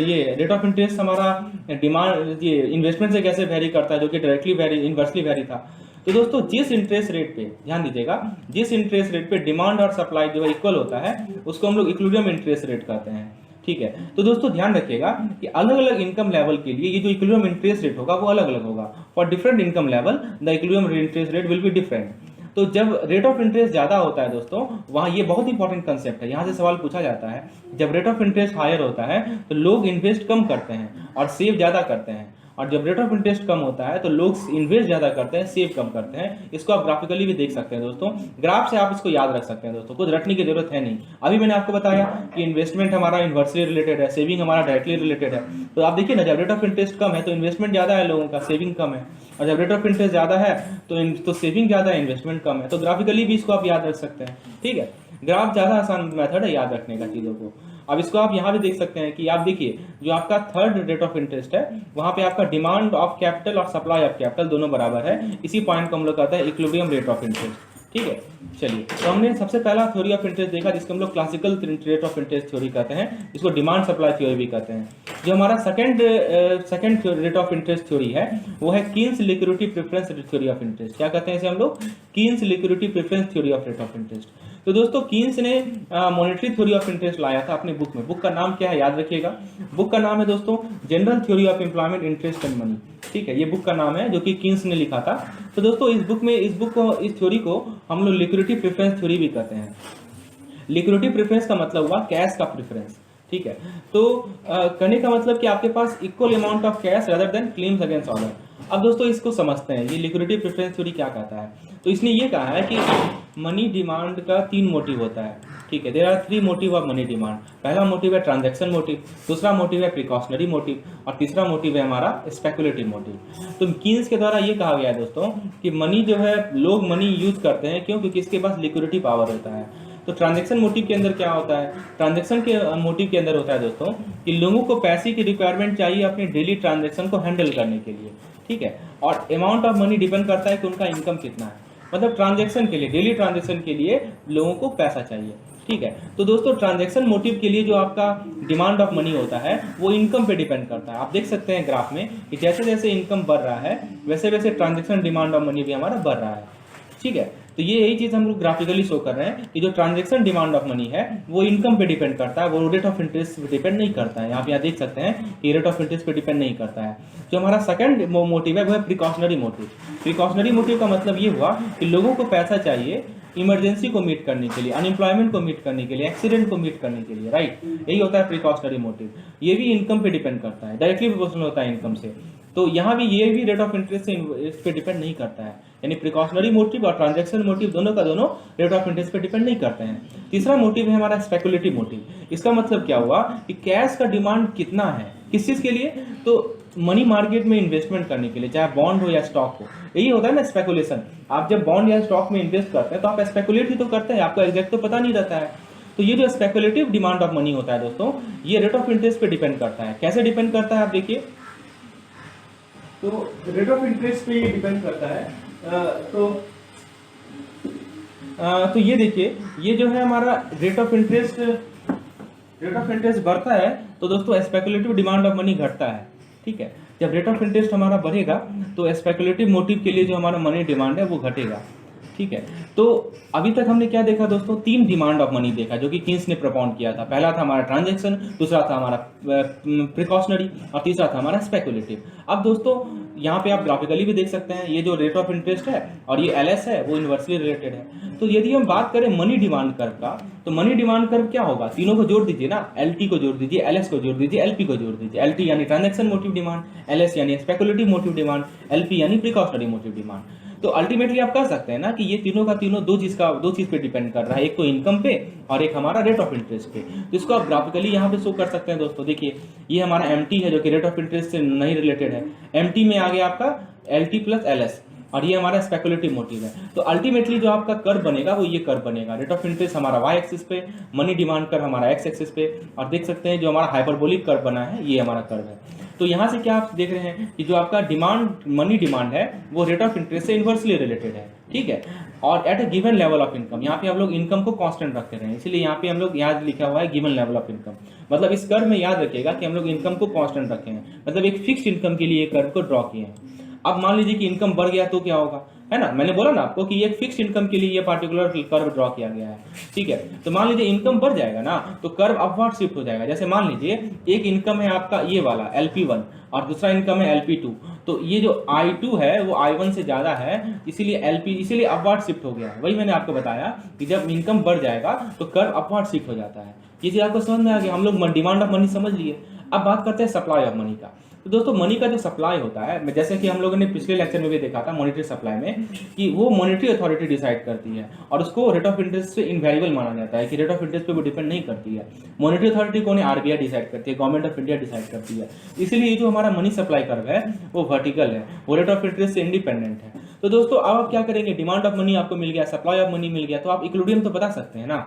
ये रेट ऑफ इंटरेस्ट हमारा डिमांड ये इन्वेस्टमेंट से कैसे वैरी करता है जो कि डायरेक्टली इन्वर्सली वैरी था। तो दोस्तों जिस इंटरेस्ट रेट पे, ध्यान दीजिएगा, जिस इंटरेस्ट रेट पे डिमांड और सप्लाई जो है इक्वल होता है उसको हम लोग इक्विलिब्रियम इंटरेस्ट रेट कहते हैं, ठीक है। तो दोस्तों ध्यान रखिएगा कि अलग अलग इनकम लेवल के लिए ये जो इक्विलिब्रियम इंटरेस्ट रेट होगा वो अलग अलग होगा। For different income level the equilibrium interest rate will be different. तो जब रेट ऑफ इंटरेस्ट ज़्यादा होता है दोस्तों, वहाँ ये बहुत इंपॉर्टेंट कंसेप्ट है, यहाँ से सवाल पूछा जाता है, जब रेट ऑफ इंटरेस्ट हायर होता है तो लोग इन्वेस्ट कम करते हैं और सेव ज़्यादा करते हैं, और जब रेट ऑफ इंटरेस्ट कम होता है तो लोग इन्वेस्ट ज़्यादा करते हैं, सेव कम करते हैं। इसको आप ग्राफिकली भी देख सकते हैं दोस्तों, ग्राफ से आप इसको याद रख सकते हैं दोस्तों, कुछ रटने की जरूरत है नहीं। अभी मैंने आपको बताया कि इन्वेस्टमेंट हमारा इन्वर्सली रिलेटेड है, सेविंग हमारा डायरेक्टली रिलेटेड है। तो आप देखिए ना, जब रेट ऑफ इंटरेस्ट कम है तो इन्वेस्टमेंट ज़्यादा है लोगों का, सेविंग कम है, और जब रेट ऑफ इंटरेस्ट ज़्यादा है तो सेविंग ज़्यादा है, इन्वेस्टमेंट कम है। तो ग्राफिकली भी इसको आप याद रख सकते हैं, ठीक है। ग्राफ ज़्यादा आसान मेथड है याद रखने का चीज़ों को। अब इसको आप यहाँ भी देख सकते हैं कि आप देखिए जो आपका थर्ड रेट ऑफ इंटरेस्ट है वहाँ पे आपका डिमांड ऑफ कैपिटल और सप्लाई ऑफ कैपिटल दोनों बराबर है। इसी पॉइंट को हम लोग कहते हैं इक्विलिब्रियम रेट ऑफ इंटरेस्ट, ठीक है। चलिए, तो हमने सबसे पहला थ्योरी ऑफ इंटरेस्ट देखा जिसको हम लोग classical rate of interest theory कहते हैं, इसको डिमांड सप्लाई थ्योरी भी कहते हैं। जो हमारा second rate of interest theory है वो है Keynes liquidity preference theory of interest. क्या कहते हैं इसे हम लोग, Keynes liquidity preference theory of rate of interest. तो दोस्तों कीन्स ने मॉनेटरी थ्योरी ऑफ इंटरेस्ट लाया था अपने बुक में। बुक का नाम क्या है याद रखिएगा, बुक का नाम है दोस्तों general theory of employment interest and money, ठीक है, ये बुक का नाम है जो कि कीन्स ने लिखा था। तो दोस्तों इस थ्योरी को हम लोग लिक्विडिटी प्रेफरेंस थ्योरी भी कहते हैं। लिक्विडिटी प्रेफरेंस का मतलब हुआ कैश का प्रेफरेंस, ठीक है। तो कहने का मतलब कि आपके पास equal amount of cash rather than claims against order. अब दोस्तों इसको समझते हैं, ये लिक्विडिटी प्रेफरेंस थ्योरी क्या कहता है। तो इसने ये कहा है कि मनी डिमांड का 3 मोटिव होता है, ठीक है। There are 3 motive of money demand. पहला मोटिव है ट्रांजैक्शन मोटिव, दूसरा मोटिव है प्रिकॉशनरी मोटिव, और तीसरा मोटिव है हमारा स्पेकुलेटिव मोटिव। तो कीन्स के द्वारा ये कहा गया है दोस्तों कि मनी जो है, लोग मनी यूज करते हैं क्यों, क्योंकि इसके पास लिक्विडिटी पावर होता है। तो ट्रांजैक्शन मोटिव के अंदर क्या होता है, ट्रांजैक्शन के मोटिव के अंदर होता है दोस्तों कि लोगों को पैसे की रिक्वायरमेंट चाहिए अपने डेली ट्रांजैक्शन को हैंडल करने के लिए, ठीक है। और अमाउंट ऑफ मनी डिपेंड करता है कि उनका इनकम कितना है, मतलब ट्रांजैक्शन के लिए, डेली ट्रांजैक्शन के लिए लोगों को पैसा चाहिए, ठीक है। तो दोस्तों ट्रांजैक्शन मोटिव के लिए जो आपका डिमांड ऑफ मनी होता है वो इनकम पे डिपेंड करता है। आप देख सकते हैं ग्राफ में कि जैसे जैसे इनकम बढ़ रहा है वैसे वैसे ट्रांजैक्शन डिमांड ऑफ मनी भी हमारा बढ़ रहा है, ठीक है। तो ये यही चीज़ हम लोग ग्राफिकली शो कर रहे हैं कि जो ट्रांजैक्शन डिमांड ऑफ मनी है वो इनकम पे डिपेंड करता है, वो रेट ऑफ इंटरेस्ट पे डिपेंड नहीं करता है। यहाँ देख सकते हैं कि रेट ऑफ इंटरेस्ट पे डिपेंड नहीं करता है। जो हमारा सेकंड मोटिव है वो है प्रिकॉशनरी मोटिव। प्रिकॉशनरी मोटिव का मतलब ये हुआ कि लोगों को पैसा चाहिए इमरजेंसी को मीट करने के लिए, अनएम्प्लॉयमेंट को मीट करने के लिए, एक्सीडेंट को मीट करने के लिए, राइट। यही होता है प्रिकॉशनरी मोटिव। ये भी इनकम पे डिपेंड करता है, डायरेक्टली प्रोपोर्शनल होता है इनकम से। तो यहाँ भी ये भी रेट ऑफ इंटरेस्ट से इस पे डिपेंड नहीं करता है, यानी प्रिकॉशनरी मोटिव और ट्रांजैक्शन मोटिव दोनों का दोनों रेट ऑफ इंटरेस्ट पे डिपेंड नहीं करते हैं। तीसरा मोटिव है हमारा स्पेकुलेटिव मोटिव। इसका मतलब क्या हुआ कि कैश का डिमांड कितना है, किस चीज़ के लिए, तो मनी मार्केट में इन्वेस्टमेंट करने के लिए, चाहे बॉन्ड हो या स्टॉक हो। यही होता है ना स्पेकुलेशन। आप जब बॉन्ड या स्टॉक में इन्वेस्ट करते हैं तो आप स्पेकुलेट ही तो करते हैं, आपका एग्जैक्ट तो पता नहीं रहता है। तो ये जो स्पेकुलेटिव डिमांड ऑफ मनी होता है दोस्तों, ये रेट ऑफ इंटरेस्ट पे डिपेंड करता है। कैसे डिपेंड करता है आप देखिए, तो रेट ऑफ इंटरेस्ट पे ये डिपेंड करता है। तो ये देखिए, ये जो है हमारा रेट ऑफ इंटरेस्ट बढ़ता है तो दोस्तों स्पेकुलेटिव डिमांड ऑफ मनी घटता है, ठीक है। जब रेट ऑफ इंटरेस्ट हमारा बढ़ेगा तो स्पेकुलेटिव मोटिव के लिए जो हमारा मनी डिमांड है वो घटेगा, ठीक है। तो अभी तक हमने क्या देखा दोस्तों, 3 डिमांड ऑफ मनी देखा जो कि कीन्स ने प्रपोंड किया था। पहला था हमारा ट्रांजैक्शन, दूसरा था हमारा प्रिकॉशनरी और तीसरा था हमारा स्पेकुलेटिव। अब दोस्तों यहाँ पे आप ग्राफिकली भी देख सकते हैं, ये जो रेट ऑफ इंटरेस्ट है और ये LS है वो इन्वर्सली रिलेटेड है। तो यदि हम बात करें मनी डिमांड कर्व का, तो मनी डिमांड कर्व क्या होगा, तीनों को जोड़ दीजिए ना, LT को जोड़ दीजिए, LS को जोड़ दीजिए, LP को जोड़ दीजिए। LT यानी ट्रांजैक्शन मोटिव डिमांड, LS यानी स्पेकुलेटिव मोटिव डिमांड, LP यानी प्रिकॉशनरी मोटिव डिमांड। तो अल्टीमेटली आप कह सकते हैं ना कि ये तीनों का तीनों दो चीज पे डिपेंड कर रहा है, एक तो इनकम पे और एक हमारा रेट ऑफ इंटरेस्ट पे। तो इसको आप ग्राफिकली यहाँ पे शो कर सकते हैं दोस्तों। देखिए ये हमारा MT है जो कि रेट ऑफ इंटरेस्ट से नहीं रिलेटेड है, MT में आ गया आपका LT प्लस LS और ये हमारा स्पेकुलेटिव मोटिव है। तो अल्टीमेटली जो आपका कर्व बनेगा वो ये कर्व बनेगा, रेट ऑफ इंटरेस्ट हमारा y एक्सिस पे, मनी डिमांड कर्व हमारा x एक्सिस पे, और देख सकते हैं जो हमारा हाइपरबोलिक कर्व बना है ये हमारा कर्व है। तो यहाँ से क्या आप देख रहे हैं कि जो आपका मनी डिमांड है वो रेट ऑफ इंटरेस्ट से इन्वर्सली रिलेटेड है, ठीक है। और at a given level of income, यहाँ पे हम लोग इनकम को कांस्टेंट रखते रहे, इसलिए यहाँ पे हम लोग याद लिखा हुआ है गिवन लेवल ऑफ इनकम। मतलब इस कर्व में याद रखिएगा कि हम लोग इनकम को कांस्टेंट रखे हैं, मतलब एक फिक्स्ड इनकम के लिए कर्व को ड्रॉ किए हैं। अब मान लीजिए कि इनकम बढ़ गया तो क्या होगा, है ना, मैंने बोला ना आपको कि एक फिक्स्ड इनकम के लिए ये पार्टिकुलर कर्व ड्रॉ किया गया है, ठीक है। तो मान लीजिए इनकम बढ़ जाएगा ना तो कर्व अपवर्ड शिफ्ट हो जाएगा। जैसे मान लीजिए एक इनकम है आपका ये वाला LP1 और दूसरा इनकम है LP2, तो ये जो I2 है वो I1 से ज्यादा है, इसीलिए अपवर्ड शिफ्ट हो गया। वही मैंने आपको बताया कि जब इनकम बढ़ जाएगा तो कर्व अपवर्ड शिफ्ट हो जाता है। ये चीज आपको समझ में आ गया, हम लोग डिमांड ऑफ मनी समझ लिए। अब बात करते हैं सप्लाई ऑफ मनी का। तो दोस्तों मनी का जो सप्लाई होता है, जैसे कि हम लोगों ने पिछले लेक्चर में भी देखा था मॉनेटरी सप्लाई में, कि वो मॉनेटरी अथॉरिटी डिसाइड करती है और उसको रेट ऑफ इंटरेस्ट से इनवेरिएबल माना जाता है कि रेट ऑफ इंटरेस्ट पे वो डिपेंड नहीं करती है। मॉनेटरी अथॉरिटी कौन है, RBI डिसाइड करती है, गवर्नमेंट ऑफ इंडिया डिसाइड करती है। इसीलिए जो हमारा मनी सप्लाई कर्व है वो वर्टिकल है, वो रेट ऑफ इंटरेस्ट से इंडिपेंडेंट है। तो दोस्तों अब आप क्या करेंगे, डिमांड ऑफ मनी आपको मिल गया, सप्लाई ऑफ मनी मिल गया, तो आप इक्विलिब्रियम तो बता सकते हैं ना।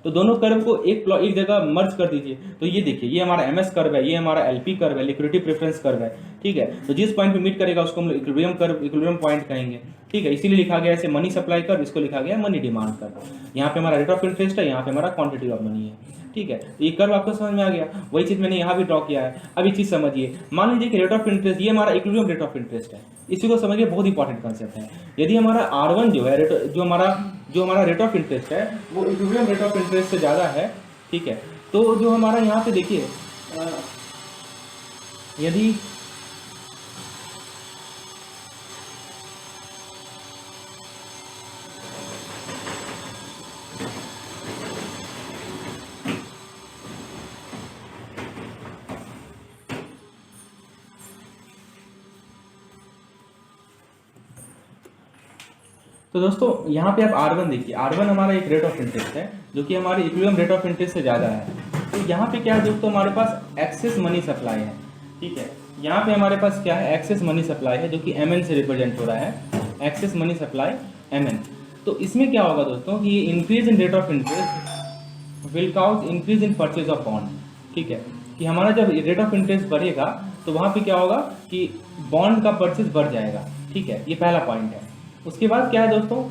तो दोनों कर्व को एक जगह मर्ज कर दीजिए। तो ये देखिए ये हमारा MS कर्व है, ये हमारा LP कर्व है, लिक्विडिटी प्रेफरेंस कर्व है, ठीक है। तो जिस पॉइंट पे मीट करेगा उसको हम इक्विलिब्रियम कर्व, इक्विलिब्रियम पॉइंट कहेंगे, ठीक है। इसीलिए लिखा गया ऐसे मनी सप्लाई कर्व, इसको लिखा गया मनी डिमांड कर्व। यहाँ पे हमारा रेट ऑफ इंटरेस्ट है, यहाँ पे हमारा क्वांटिटी ऑफ मनी है, ठीक है। तो ये कर्व आपको समझ में आ गया, वही चीज मैंने यहाँ भी ड्रॉ किया है। अब एक चीज समझिए, मान लीजिए कि रेट ऑफ इंटरेस्ट, ये हमारा इक्विलिब्रियम रेट ऑफ इंटरेस्ट है, इसी को समझिए, बहुत इंपॉर्टेंट कंसेप्ट है। यदि हमारा R1 जो है जो हमारा रेट ऑफ इंटरेस्ट है वो इक्विलिब्रियम रेट ऑफ इंटरेस्ट से ज़्यादा है, ठीक है। तो जो हमारा यहाँ पे देखिए यदि तो दोस्तों यहाँ पे आप R1 देखिए, R1 हमारा एक रेट ऑफ इंटरेस्ट है जो कि हमारे इक्विलिब्रियम रेट ऑफ इंटरेस्ट से ज़्यादा है। तो यहाँ पे क्या है दोस्तों, हमारे पास एक्सेस मनी सप्लाई है, ठीक है। यहाँ पे हमारे पास क्या है, एक्सेस मनी सप्लाई है जो कि MN से रिप्रेजेंट हो रहा है, एक्सेस मनी सप्लाई MN। तो इसमें क्या होगा दोस्तों कि increase in rate of interest will cause increase in purchase of bond, ठीक है। कि हमारा जब रेट ऑफ इंटरेस्ट बढ़ेगा तो वहाँ पे क्या होगा कि बॉन्ड का परचेज बढ़ जाएगा। ठीक है, ये पहला पॉइंट है। उसके बाद क्या है दोस्तों,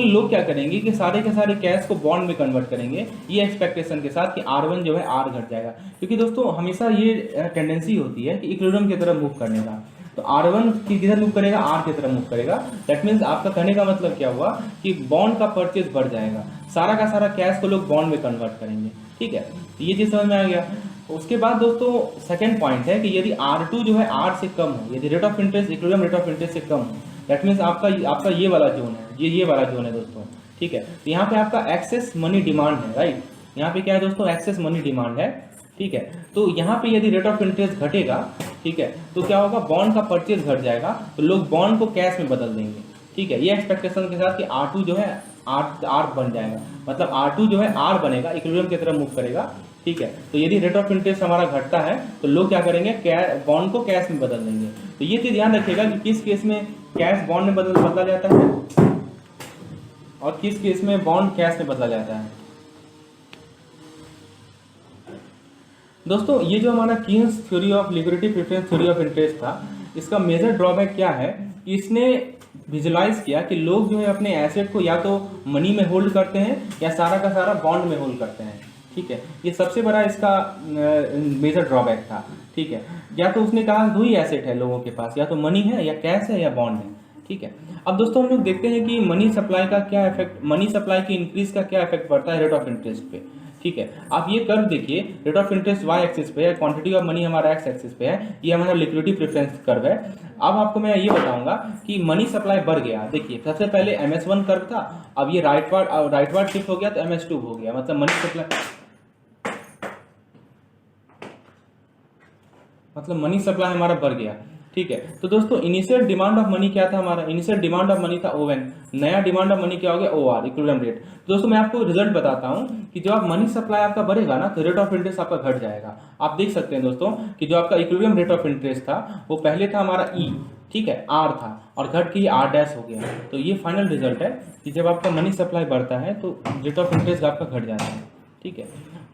लोग क्या करेंगे कि सारे के सारे कैश को बॉन्ड में कन्वर्ट करेंगे, ये एक्सपेक्टेशन के साथ कि R1 जो है R घट जाएगा। क्योंकि दोस्तों हमेशा ये टेंडेंसी होती है कि इक्विलिब्रियम की तरफ मूव करने का। तो R1 किधर मूव करेगा, R की तरफ मूव करेगा। दैट मीन्स आपका कहने का मतलब क्या हुआ कि बॉन्ड का परचेज बढ़ जाएगा, सारा का सारा कैश को लोग बॉन्ड में कन्वर्ट करेंगे। ठीक है, तो ये चीज़ समझ में आ गया। उसके बाद दोस्तों सेकंड पॉइंट है कि यदि R2 जो है R से कम हो, यदि rate of interest equilibrium rate of interest से कम हो, दैट मीन्स आपका ये वाला जोन है, ये वाला जोन है दोस्तों। ठीक है, तो यहाँ पे आपका एक्सेस मनी डिमांड है, राइट। यहाँ पे क्या है दोस्तों, एक्सेस मनी डिमांड है। ठीक है, तो यहाँ पे यदि रेट ऑफ इंटरेस्ट घटेगा, ठीक है, तो क्या होगा, बॉन्ड का परचेज घट जाएगा, तो लोग बॉन्ड को कैश में बदल देंगे। ठीक है, ये एक्सपेक्टेशन के साथ कि R2 जो है R बन जाएगा, मतलब R2 जो है R बनेगा, इक्विलिब्रियम की तरफ मूव करेगा। ठीक है, तो यदि रेट ऑफ इंटरेस्ट हमारा घटता है तो लोग क्या करेंगे, बॉन्ड को कैश में बदल देंगे। तो ये चीज ध्यान रखिएगा कि किस केस में कैश बॉन्ड में बदला जाता है और किस केस में बॉन्ड कैश में बदला जाता है। दोस्तों ये जो हमारा Keynes theory of liquidity preference theory of interest था, इसका मेजर ड्रॉबैक क्या है कि इसने विजुलाइज किया कि लोग जो है अपने एसेट को या तो मनी में होल्ड करते हैं या सारा का सारा बॉन्ड में होल्ड करते हैं। ठीक है, ये सबसे बड़ा इसका मेजर ड्रॉबैक था। ठीक है, या तो उसने कहा दो ही एसेट है लोगों के पास, या तो मनी है या कैश है या बॉन्ड है। ठीक है, अब दोस्तों हम लोग देखते हैं कि मनी सप्लाई का क्या इफेक्ट, मनी सप्लाई की इंक्रीज का क्या इफेक्ट पड़ता है रेट ऑफ इंटरेस्ट पे। ठीक है, आप ये कर्व देखिए, rate of interest y axis पे है, क्वांटिटी ऑफ मनी हमारा x एक्सिस पे है, ये हमारा लिक्विडिटी प्रेफरेंस कर्व है। अब आपको मैं ये बताऊंगा कि मनी सप्लाई बढ़ गया। देखिए सबसे पहले MS1 कर्व था, अब ये राइटवर्ड शिफ्ट हो गया तो MS2 हो गया, मतलब मनी सप्लाई हमारा बढ़ गया। ठीक है, तो दोस्तों इनिशियल डिमांड ऑफ मनी क्या था हमारा, इनिशियल डिमांड ऑफ मनी था ON, नया डिमांड ऑफ मनी क्या हो गया OR, इक्विलिब्रियम रेट। दोस्तों मैं आपको रिजल्ट बताता हूं कि जब आप मनी सप्लाई आपका बढ़ेगा ना तो रेट ऑफ इंटरेस्ट आपका घट जाएगा। आप देख सकते हैं दोस्तों कि जो आपका इक्विलिब्रियम रेट ऑफ इंटरेस्ट था वो पहले था हमारा E, ठीक है, R था, और घट के R डैश हो गया। तो ये फाइनल रिजल्ट है कि जब आपका मनी सप्लाई बढ़ता है तो रेट ऑफ इंटरेस्ट आपका घट जाता है। ठीक है,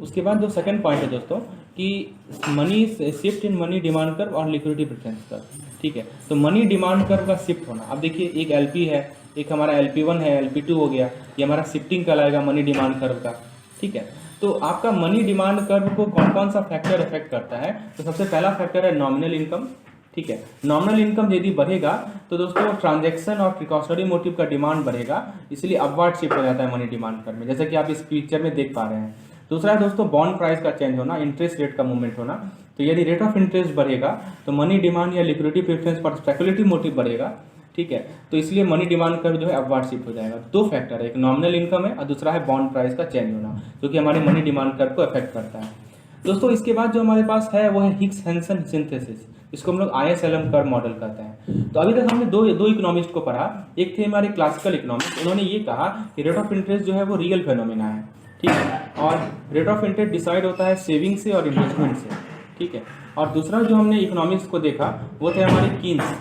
उसके बाद जो सेकंड पॉइंट है दोस्तों कि money shift in money demand curve और लिक्विडिटी प्रेफरेंस कर्व। ठीक है, तो मनी डिमांड कर्व का शिफ्ट होना, अब देखिए एक LP है, एक हमारा LP1 है, LP2 हो गया, ये हमारा शिफ्टिंग कहलाएगा मनी डिमांड कर्व का। ठीक है, तो आपका मनी डिमांड कर्व को कौन कौन सा फैक्टर इफेक्ट करता है, तो सबसे पहला फैक्टर है नॉमिनल इनकम। ठीक है, नॉमिनल इनकम यदि बढ़ेगा तो दोस्तों ट्रांजैक्शन और प्रिकॉशनरी मोटिव का डिमांड बढ़ेगा, इसलिए अपवर्ड शिफ्ट हो जाता है मनी डिमांड कर्व में, जैसे कि आप इस पिक्चर में देख पा रहे हैं। दूसरा है दोस्तों बॉन्ड प्राइस का चेंज होना, इंटरेस्ट रेट का मूवमेंट होना। तो यदि रेट ऑफ इंटरेस्ट बढ़ेगा तो मनी डिमांड या लिक्विडिटी प्रेफरेंस पर स्पेकुलेटिव मोटिव बढ़ेगा। ठीक है, तो इसलिए मनी डिमांड कर्व जो है अपवर्ड शिफ्ट हो जाएगा। दो फैक्टर है, एक नॉमिनल इनकम है और दूसरा है बॉन्ड प्राइस का चेंज होना, जो कि हमारे मनी डिमांड कर्व को अफेक्ट करता है। दोस्तों इसके बाद जो हमारे पास है वो है हिग्स हैंसन सिंथेसिस, इसको हम लोग ISLM कर्व मॉडल कहते हैं। तो अभी तक हमने दो इकोनॉमिस्ट को पढ़ा, एक थे हमारे क्लासिकल इकोनॉमिस्ट, उन्होंने ये कहा कि रेट ऑफ इंटरेस्ट जो है वो रियल फेनोमेना है। ठीक है, और रेट ऑफ इंटरेस्ट डिसाइड होता है सेविंग से और इन्वेस्टमेंट से। ठीक है, और दूसरा जो हमने इकोनॉमिक्स को देखा वो थे हमारे कीन्स।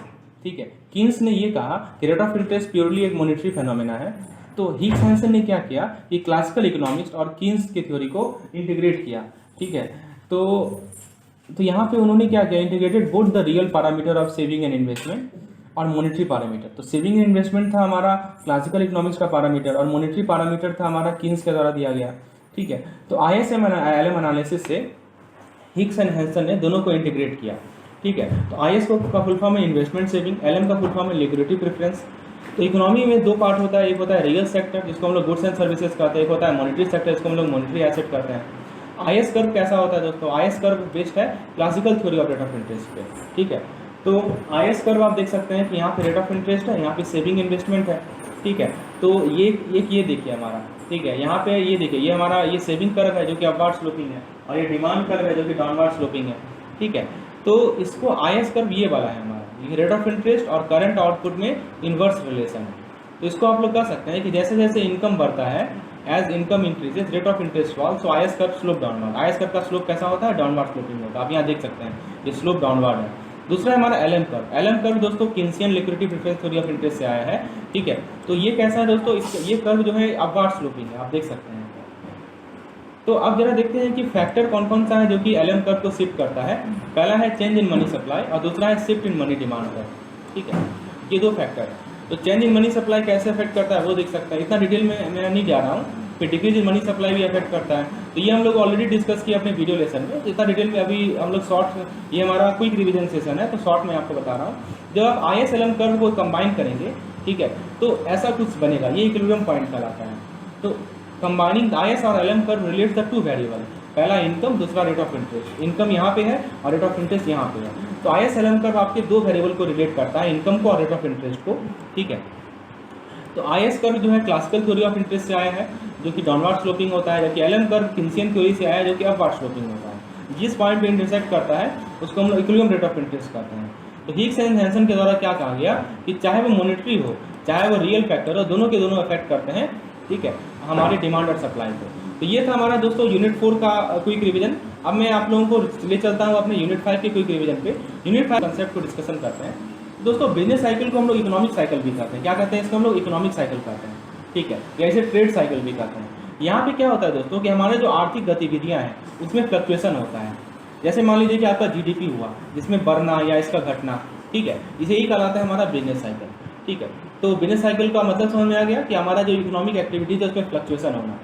ठीक है, कीन्स ने ये कहा कि रेट ऑफ इंटरेस्ट प्योरली एक मॉनेटरी फेनोमेना है। तो हिग्स हैंसन ने क्या किया कि क्लासिकल इकोनॉमिक्स और कीन्स की थ्योरी को इंटीग्रेट किया। ठीक है, तो यहाँ पे उन्होंने क्या किया, integrated both the real parameter of saving and investment और मॉनेटरी पैरामीटर। तो सेविंग एंड इन्वेस्टमेंट था हमारा क्लासिकल इकोनॉमिक्स का पैरामीटर और मॉनेटरी पैरामीटर था हमारा कीन्स के द्वारा दिया गया। ठीक है, तो ISLM एनालिसिस से हिग्स एंड हैंसन ने दोनों को इंटीग्रेट किया। ठीक है, तो IS का फुल फॉर्म है इन्वेस्टमेंट सेविंग, LM का फुल फॉर्म है लिक्विडिटी प्रेफरेंस। तो इकोनॉमी में दो पार्ट होता है, एक होता है रियल सेक्टर जिसको हम लोग गुड्स एंड सर्विसेज कहते हैं, एक होता है मॉनेटरी सेक्टर जिसको हम लोग मॉनेटरी एसेट कहते हैं। IS कर्व कैसा होता है दोस्तों, IS कर्व बेस्ड है classical theory of rate of interest पे। ठीक है, तो IS कर्व आप देख सकते हैं कि यहाँ पे रेट ऑफ इंटरेस्ट है, यहाँ पे सेविंग इन्वेस्टमेंट है। ठीक है, तो ये देखिए हमारा, ठीक है, यहाँ पे ये देखिए, ये हमारा ये सेविंग कर्व है जो कि अपवर्ड स्लोपिंग है, और ये डिमांड कर्व है जो कि डाउनवर्ड स्लोपिंग है। ठीक है, तो इसको IS कर्व ये वाला है हमारा, ये रेट ऑफ इंटरेस्ट और करंट आउटपुट में इन्वर्स रिलेशन है। तो इसको आप लोग कह सकते हैं कि जैसे जैसे इनकम बढ़ता है, as income increases rate of interest fall, so IS curve slope downward. IS curve का स्लोप कैसा होता है, डाउनवर्ड स्लोपिंग होता है। आप यहाँ देख सकते हैं ये स्लोप डाउनवर्ड है। दूसरा है हमारा LM कर्व। LM कर्व दोस्तों Keynesian liquidity preference theory of interest से आया है। ठीक है, तो ये कैसा है दोस्तों, ये कर्व जो है अपवर्ड स्लोपिंग है, आप देख सकते हैं। तो अब जरा देखते हैं कि फैक्टर कौन कौन सा है जो कि LM कर्व को शिफ्ट करता है। पहला है चेंज इन मनी सप्लाई और दूसरा है shift in money demand curve. ठीक है, ये दो फैक्टर है। तो चेंज इन मनी सप्लाई कैसे अफेक्ट करता है वो देख सकता है, इतना डिटेल में मैं नहीं जा रहा हूँ। फिर डिक्रीज इन मनी सप्लाई भी अफेक्ट करता है, तो ये हम लोग ऑलरेडी डिस्कस किया अपने वीडियो लेसन में। तो इतना डिटेल में अभी हम लोग शॉर्ट, ये हमारा क्विक रिवीजन सेशन है तो शॉर्ट में आपको बता रहा हूँ। जब आप ISLM कर्व को कंबाइन करेंगे, ठीक है, तो ऐसा कुछ बनेगा, ये इक्विलिब्रियम पॉइंट कहलाता है। तो कंबाइनिंग IS और LM curve relates the two variable, पहला इनकम, दूसरा रेट ऑफ इंटरेस्ट। इनकम यहाँ पे है और रेट ऑफ इंटरेस्ट यहाँ पे है। तो ISLM कर्व आपके दो वेरिएबल को रिलेट करता है, इनकम को और रेट ऑफ इंटरेस्ट को। ठीक है, तो IS कर्व जो है क्लासिकल थ्योरी ऑफ इंटरेस्ट से आया है जो कि डाउनवर्ड स्लोपिंग होता है, जबकि LM कर्व किन्सियन थ्योरी से आया है जो कि अपवर्ड स्लोपिंग होता है। जिस पॉइंट पे इंटरसेक्ट करता है उसको हम लोग इक्विलिब्रियम रेट ऑफ इंटरेस्ट कहते हैं। तो हिग्स एंड हैंसन के द्वारा क्या कहा गया कि चाहे वो मॉनेटरी हो चाहे वो रियल फैक्टर हो, दोनों के दोनों इफेक्ट करते हैं, ठीक है, हमारे डिमांड और सप्लाई को। तो ये था हमारा दोस्तों यूनिट 4 का क्विक रिवीजन। अब मैं आप लोगों को ले चलता हूँ अपने यूनिट 5 के क्विक रिवीजन पे। यूनिट 5 कंसेप्ट को डिस्कशन करते हैं। दोस्तों बिजनेस साइकिल को हम लोग इकोनॉमिक साइकिल भी कहते हैं। क्या कहते हैं इसको? हम लोग इकोनॉमिक साइकिल कहते हैं, ठीक है, या इसे ट्रेड साइकिल भी कहते हैं। यहाँ पे क्या होता है दोस्तों कि हमारे जो आर्थिक गतिविधियाँ हैं उसमें फ्लक्चुएशन होता है। जैसे मान लीजिए कि आपका GDP हुआ जिसमें बढ़ना या इसका घटना, ठीक है, इसे यही कहलाता है हमारा बिजनेस साइकिल। ठीक है, तो बिजनेस साइकिल का मतलब समझ में आ गया कि हमारा जो इकोनॉमिक एक्टिविटीज है उसमें फ्लक्चुएशन होना।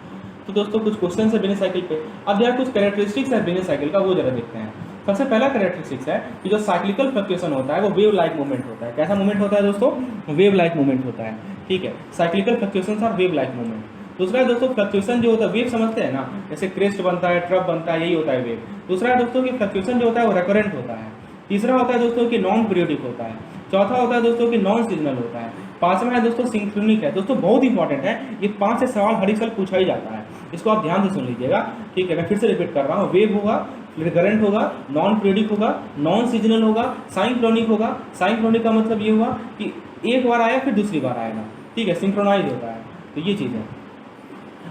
तो दोस्तों कुछ क्वेश्चन है बिजनेस साइकिल पे। अब जरा कुछ कैरेक्टरिस्टिक्स है बिजनेस साइकिल का, वो जरा देखते हैं। सबसे पहला कैरेक्टरिस्टिक्स है कि जो साइक्लिकल फ्लक्चुएशन होता है वो वेव लाइक मूवमेंट होता है। कैसा मूवमेंट होता है दोस्तों? वेव लाइक मूवमेंट होता है। ठीक है, साइक्लिकल फ्लक्चुएशन और वेव लाइक मूवमेंट। दूसरा है दोस्तों फ्लक्चुएशन जो होता है, वेव समझते हैं ना, जैसे क्रेस्ट बनता है, ट्रफ बनता है, यही होता है वेव। दूसरा है दोस्तों कि फ्लक्चुएशन जो होता है वो रेकरेंट होता है। तीसरा होता है दोस्तों कि नॉन पीरियोडिक होता है। चौथा होता है दोस्तों कि नॉन सीजनल होता है। पांचवा है दोस्तों सिंक्रोनिक है। दोस्तों बहुत इंपॉर्टेंट है, ये 5 से सवाल हर एक साल पूछा ही जाता है, इसको आप ध्यान से सुन लीजिएगा। ठीक है, मैं फिर से रिपीट कर रहा हूँ, वेव होगा, रिकरेंट होगा, नॉन पीरियोडिक होगा, नॉन सीजनल होगा, साइक्लोनिक होगा। साइक्लोनिक का मतलब ये हुआ कि एक बार आया फिर दूसरी बार आएगा, ठीक है, सिंक्रोनाइज होता है। तो ये चीज़ है,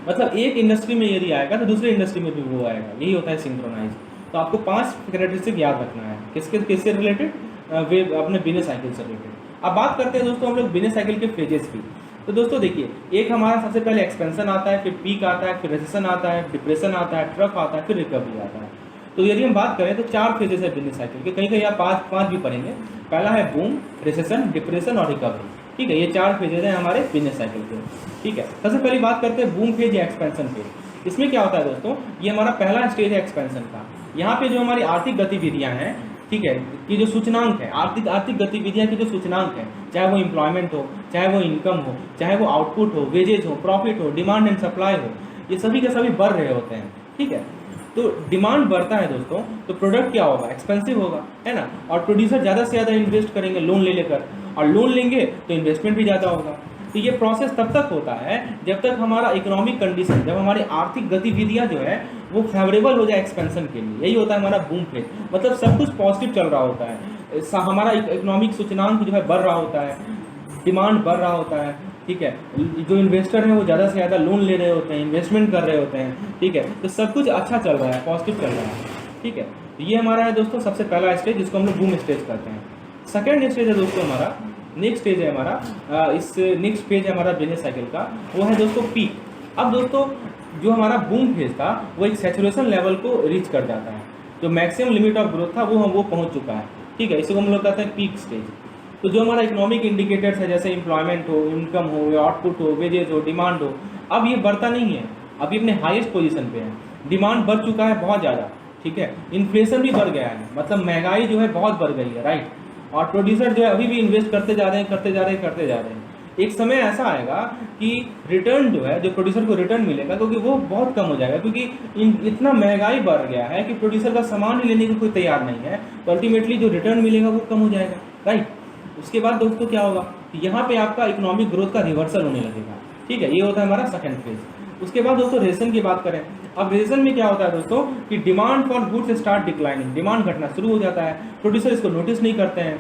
मतलब एक इंडस्ट्री में यदि आएगा तो दूसरी इंडस्ट्री में भी वो आएगा, यही होता है सिंक्रोनाइज। तो आपको 5 कैरेक्टरिस्टिक याद रखना है, किससे रिलेटेड? वेव, अपने बिजनेस साइकिल से रिलेटेड। अब बात करते हैं दोस्तों हम लोग बिजनेस साइकिल के फेजेस की। तो दोस्तों देखिए, एक हमारा सबसे पहले एक्सपेंशन आता है, फिर पीक आता है, फिर रिसेशन आता है, डिप्रेशन आता है, ट्रफ आता है, फिर रिकवरी आता है। तो यदि हम बात करें तो 4 फेजेस है बिजनेस साइकिल के, कहीं कहीं आप 5 भी पढ़ेंगे। पहला है बूम, रिसेशन, डिप्रेशन और रिकवरी। ठीक है, ये 4 फेजेस हैं हमारे बिजनेस साइकिल के। ठीक है, सबसे पहली बात करते हैं बूम फेज या एक्सपेंशन फेज। इसमें क्या होता है दोस्तों, ये हमारा पहला स्टेज है एक्सपेंशन का। यहाँ पे जो हमारी आर्थिक गतिविधियाँ हैं, ठीक है, कि जो सूचनांक है, आर्थिक गतिविधियाँ की जो सूचनांक है, चाहे वो एम्प्लॉयमेंट हो, चाहे वो इनकम हो, चाहे वो आउटपुट हो, वेजेज हो, प्रॉफिट हो, डिमांड एंड सप्लाई हो, ये सभी के सभी बढ़ रहे होते हैं। ठीक है, तो डिमांड बढ़ता है दोस्तों तो प्रोडक्ट क्या होगा? एक्सपेंसिव होगा, है ना। और प्रोड्यूसर ज़्यादा से ज़्यादा इन्वेस्ट करेंगे लोन ले लेकर, और लोन लेंगे तो इन्वेस्टमेंट भी ज़्यादा होगा। तो ये प्रोसेस तब तक होता है जब तक हमारा इकोनॉमिक कंडीशन, जब हमारी आर्थिक गतिविधियाँ जो है वो फेवरेबल हो जाए एक्सपेंशन के लिए। यही होता है हमारा बूम फेज, मतलब सब कुछ पॉजिटिव चल रहा होता है, हमारा इकोनॉमिक सूचकांक जो है बढ़ रहा होता है, डिमांड बढ़ रहा होता है। ठीक है, जो इन्वेस्टर हैं वो ज़्यादा से ज़्यादा लोन ले रहे होते हैं, इन्वेस्टमेंट कर रहे होते हैं। ठीक है, तो सब कुछ अच्छा चल रहा है, पॉजिटिव चल रहा है। ठीक है, तो ये हमारा है दोस्तों सबसे पहला स्टेज, जिसको हम लोग बूम स्टेज कहते हैं। सेकेंड स्टेज है दोस्तों हमारा, नेक्स्ट स्टेज है हमारा, इस नेक्स्ट फेज है हमारा बिजनेस साइकिल का, वो है दोस्तों पीक। अब दोस्तों जो हमारा बूम फेज था वो एक सैचुरेशन लेवल को रीच कर जाता है, जो मैक्सिमम लिमिट ऑफ ग्रोथ था वो पहुंच चुका है। ठीक है, इसी को हम लोग कहते हैं पीक स्टेज। तो जो हमारा इकोनॉमिक इंडिकेटर्स है, जैसे एम्प्लॉयमेंट हो, इनकम हो, या आउटपुट हो, वेजेज हो, डिमांड हो, अब ये बढ़ता नहीं है, अभी अपने हाईएस्ट पोजीशन पे है। डिमांड बढ़ चुका है बहुत ज़्यादा, ठीक है, इन्फ्लेशन भी बढ़ गया है, मतलब महंगाई जो है बहुत बढ़ गई है, राइट। और प्रोड्यूसर जो है अभी भी इन्वेस्ट करते जा रहे हैं। एक समय ऐसा आएगा कि रिटर्न जो है, जो प्रोड्यूसर को रिटर्न मिलेगा, क्योंकि वो बहुत कम हो जाएगा, क्योंकि इतना महंगाई बढ़ गया है कि प्रोड्यूसर का सामान ही लेने को कोई तैयार नहीं है। तो अल्टीमेटली जो रिटर्न मिलेगा वो कम हो जाएगा, राइट। उसके बाद दोस्तों क्या होगा, यहाँ पे आपका इकोनॉमिक ग्रोथ का रिवर्सल होने लगेगा। ठीक है, ये होता है हमारा सेकंड फेज। उसके बाद दोस्तों रेशन की बात करें। अब रेशन में क्या होता है दोस्तों कि demand for goods start declining, demand घटना शुरू हो जाता है। प्रोड्यूसर इसको नोटिस नहीं करते हैं,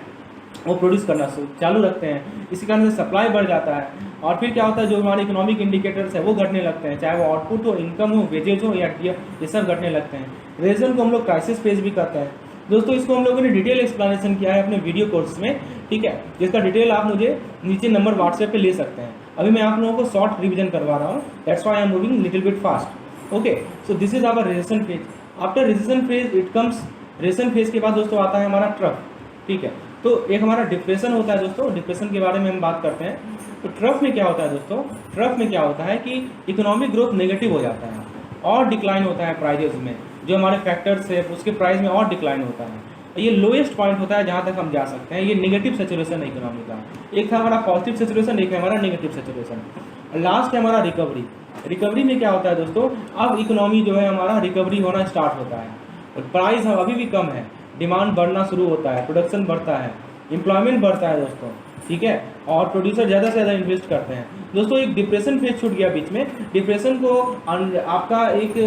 वो प्रोड्यूस करना चालू रखते हैं, इसी कारण से सप्लाई बढ़ जाता है। और फिर क्या होता है, जो हमारे इकोनॉमिक इंडिकेटर्स है वो घटने लगते हैं, चाहे वो आउटपुट हो, इनकम हो, वेजेज हो, या ये सब घटने लगते हैं। रेशन को हम लोग क्राइसिस फेज भी कहते हैं। दोस्तों इसको हम लोगों ने डिटेल एक्सप्लेनेशन किया है अपने वीडियो कोर्स में, ठीक है, जिसका डिटेल आप मुझे नीचे नंबर व्हाट्सएप पे ले सकते हैं। अभी मैं आप लोगों को शॉर्ट रिवीजन करवा रहा हूँ, that's why I am moving little bit fast. Okay, so this is our recession phase. After recession phase it comes, recession phase के बाद दोस्तों आता है हमारा ट्रफ। ठीक है, तो एक हमारा डिप्रेशन होता है दोस्तों, डिप्रेशन के बारे में हम बात करते हैं। तो ट्रफ में क्या होता है दोस्तों, ट्रफ में क्या होता है कि इकोनॉमिक ग्रोथ नेगेटिव हो जाता है और डिक्लाइन होता है प्राइजेस में, जो हमारे फैक्टर्स है उसके प्राइस में और डिक्लाइन होता है। ये लोएस्ट पॉइंट होता है जहाँ तक हम जा सकते हैं, ये नेगेटिव सेचुरेशन है इकोनॉमी का। एक था हमारा पॉजिटिव सेचुरेशन, एक है हमारा नेगेटिव सेचुरेशन। लास्ट है हमारा रिकवरी। रिकवरी में क्या होता है दोस्तों, अब इकोनॉमी जो है हमारा रिकवरी होना स्टार्ट होता है, प्राइस हम अभी भी कम है, डिमांड बढ़ना शुरू होता है, प्रोडक्शन बढ़ता है, एम्प्लॉयमेंट बढ़ता है दोस्तों। ठीक है, और प्रोड्यूसर ज़्यादा से ज़्यादा इन्वेस्ट करते हैं दोस्तों। एक डिप्रेशन फेज छूट गया बीच में। डिप्रेशन को आपका एक,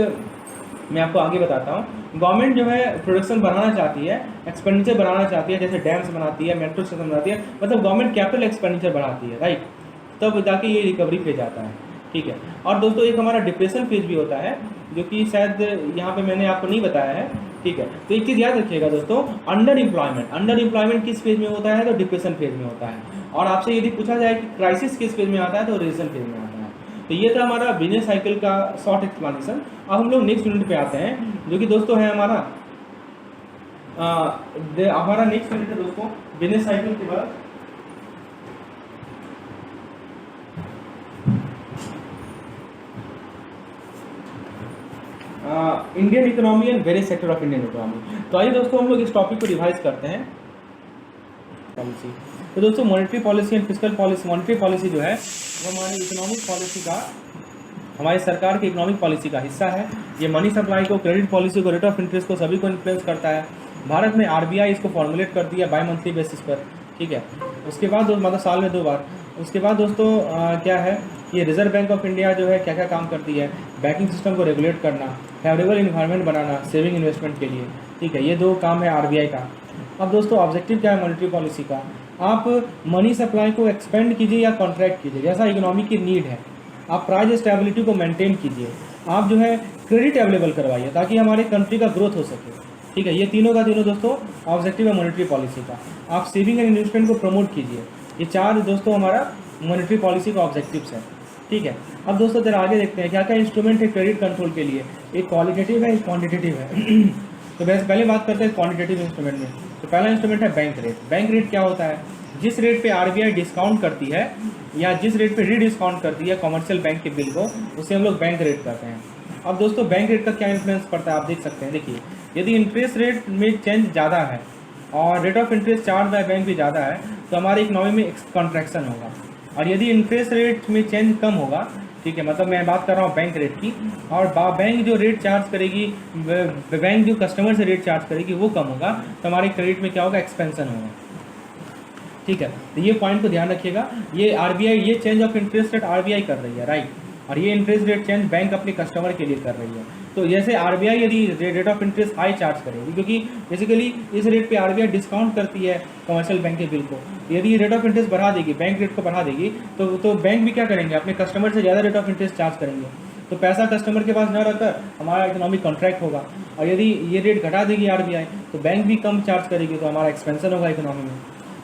मैं आपको आगे बताता हूँ। गवर्नमेंट जो है प्रोडक्शन बढ़ाना चाहती है, एक्सपेंडिचर बढ़ाना चाहती है, जैसे डैम्स बनाती है, मेट्रो स्टेशन बनाती है, मतलब गवर्नमेंट कैपिटल एक्सपेंडिचर बढ़ाती है, राइट, तब जाके ये रिकवरी फेज आता है। ठीक है, और दोस्तों एक हमारा डिप्रेशन फेज भी होता है, जो कि शायद यहाँ पे मैंने आपको नहीं बताया है। ठीक है, तो एक चीज़ याद रखिएगा दोस्तों, अंडर एम्प्लॉयमेंट किस फेज में होता है, तो डिप्रेशन फेज में होता है। और आपसे यदि पूछा जाए कि क्राइसिस किस फेज में आता है, तो रिसेशन फेज में आता है। तो ये था हमारा बिजनेस साइकिल का शॉर्ट एक्सप्लेनेशन। अब हम लोग नेक्स्ट यूनिट पे आते हैं, जो कि दोस्तों है हमारा हमारा नेक्स्ट यूनिट है दोस्तों बिजनेस साइकिल के बाद Indian economy and various sector of Indian economy. तो आइए दोस्तों हम लोग इस टॉपिक को रिवाइज करते हैं। पॉलिसी, तो दोस्तों monetary policy and fiscal policy, monetary policy जो है वो हमारी इकोनॉमिक पॉलिसी का, हमारी सरकार की इकोनॉमिक पॉलिसी का हिस्सा है। ये मनी सप्लाई को, क्रेडिट पॉलिसी को, रेट ऑफ इंटरेस्ट को, सभी को इन्फ्लुएंस करता है। भारत में आरबीआई इसको फॉर्मुलेट करती है बाई मंथली बेसिस पर। ठीक है, उसके बाद मतलब साल में 2 बार। उसके बाद दोस्तों क्या है, ये रिजर्व बैंक ऑफ इंडिया जो है क्या क्या काम करती है, बैंकिंग सिस्टम को रेगुलेट करना, फेवरेबल इन्वायरमेंट बनाना सेविंग इन्वेस्टमेंट के लिए। ठीक है, ये 2 काम है आरबीआई का। अब दोस्तों ऑब्जेक्टिव क्या है मॉनेटरी पॉलिसी का, आप मनी सप्लाई को एक्सपेंड कीजिए या कॉन्ट्रैक्ट कीजिए, जैसा इकोनॉमी की नीड है। आप प्राइस स्टेबिलिटी को मेंटेन कीजिए, आप जो है क्रेडिट अवेलेबल करवाइए ताकि हमारे कंट्री का ग्रोथ हो सके। ठीक है, ये तीनों का तीनों दोस्तों ऑब्जेक्टिव है मॉनेटरी पॉलिसी का। आप सेविंग एंड इन्वेस्टमेंट को प्रमोट कीजिए, ये 4 दोस्तों हमारा मॉनेटरी पॉलिसी का ऑब्जेक्टिव्स है। ठीक है, अब दोस्तों जरा आगे देखते हैं क्या क्या इंस्ट्रूमेंट है क्रेडिट कंट्रोल के लिए। एक क्वालिटेटिव है, एक क्वान्टिटेटिव है। तो वैसे पहले बात करते हैं क्वान्टिटेटिव इंस्ट्रूमेंट में। तो पहला इंस्ट्रूमेंट है बैंक रेट। बैंक रेट क्या होता है, जिस रेट पे आरबीआई डिस्काउंट करती है या जिस रेट पे रीडिस्काउंट करती है कमर्शियल बैंक के बिल को, उसे हम लोग बैंक रेट कहते हैं। अब दोस्तों बैंक रेट का क्या इन्फ्लुएंस पड़ता है आप देख सकते हैं। देखिए, यदि इंटरेस्ट रेट में चेंज ज़्यादा है और rate of interest charge by bank भी ज़्यादा है तो हमारी इकोनॉमी में कॉन्ट्रैक्शन होगा। और यदि इंटरेस्ट रेट में चेंज कम होगा, ठीक है, मतलब मैं बात कर रहा हूँ बैंक रेट की, और बैंक जो रेट चार्ज करेगी, बैंक जो कस्टमर से रेट चार्ज करेगी वो कम होगा, तो हमारे क्रेडिट में क्या होगा, एक्सपेंशन होगा। ठीक है, तो ये पॉइंट को ध्यान रखिएगा। ये आरबीआई, ये change of interest rate RBI कर रही है, राइट, और ये इंटरेस्ट रेट चेंज बैंक अपने कस्टमर के लिए कर रही है। तो जैसे आरबीआई यदि rate of interest high charge करेगी, क्योंकि बेसिकली इस रेट पे आरबीआई डिस्काउंट करती है कमर्शियल बैंक के बिल को, यदि रेट ऑफ इंटरेस्ट बढ़ा देगी, बैंक रेट को बढ़ा देगी, तो बैंक भी क्या करेंगे, अपने कस्टमर से ज़्यादा रेट ऑफ इंटरेस्ट चार्ज करेंगे। तो पैसा कस्टमर के पास न रहकर हमारा इकोनॉमिक कॉन्ट्रैक्ट होगा। और यदि ये रेट घटा देगी आरबीआई तो बैंक भी कम चार्ज करेगी, तो हमारा एक्सपेंशन होगा इकोनॉमी में।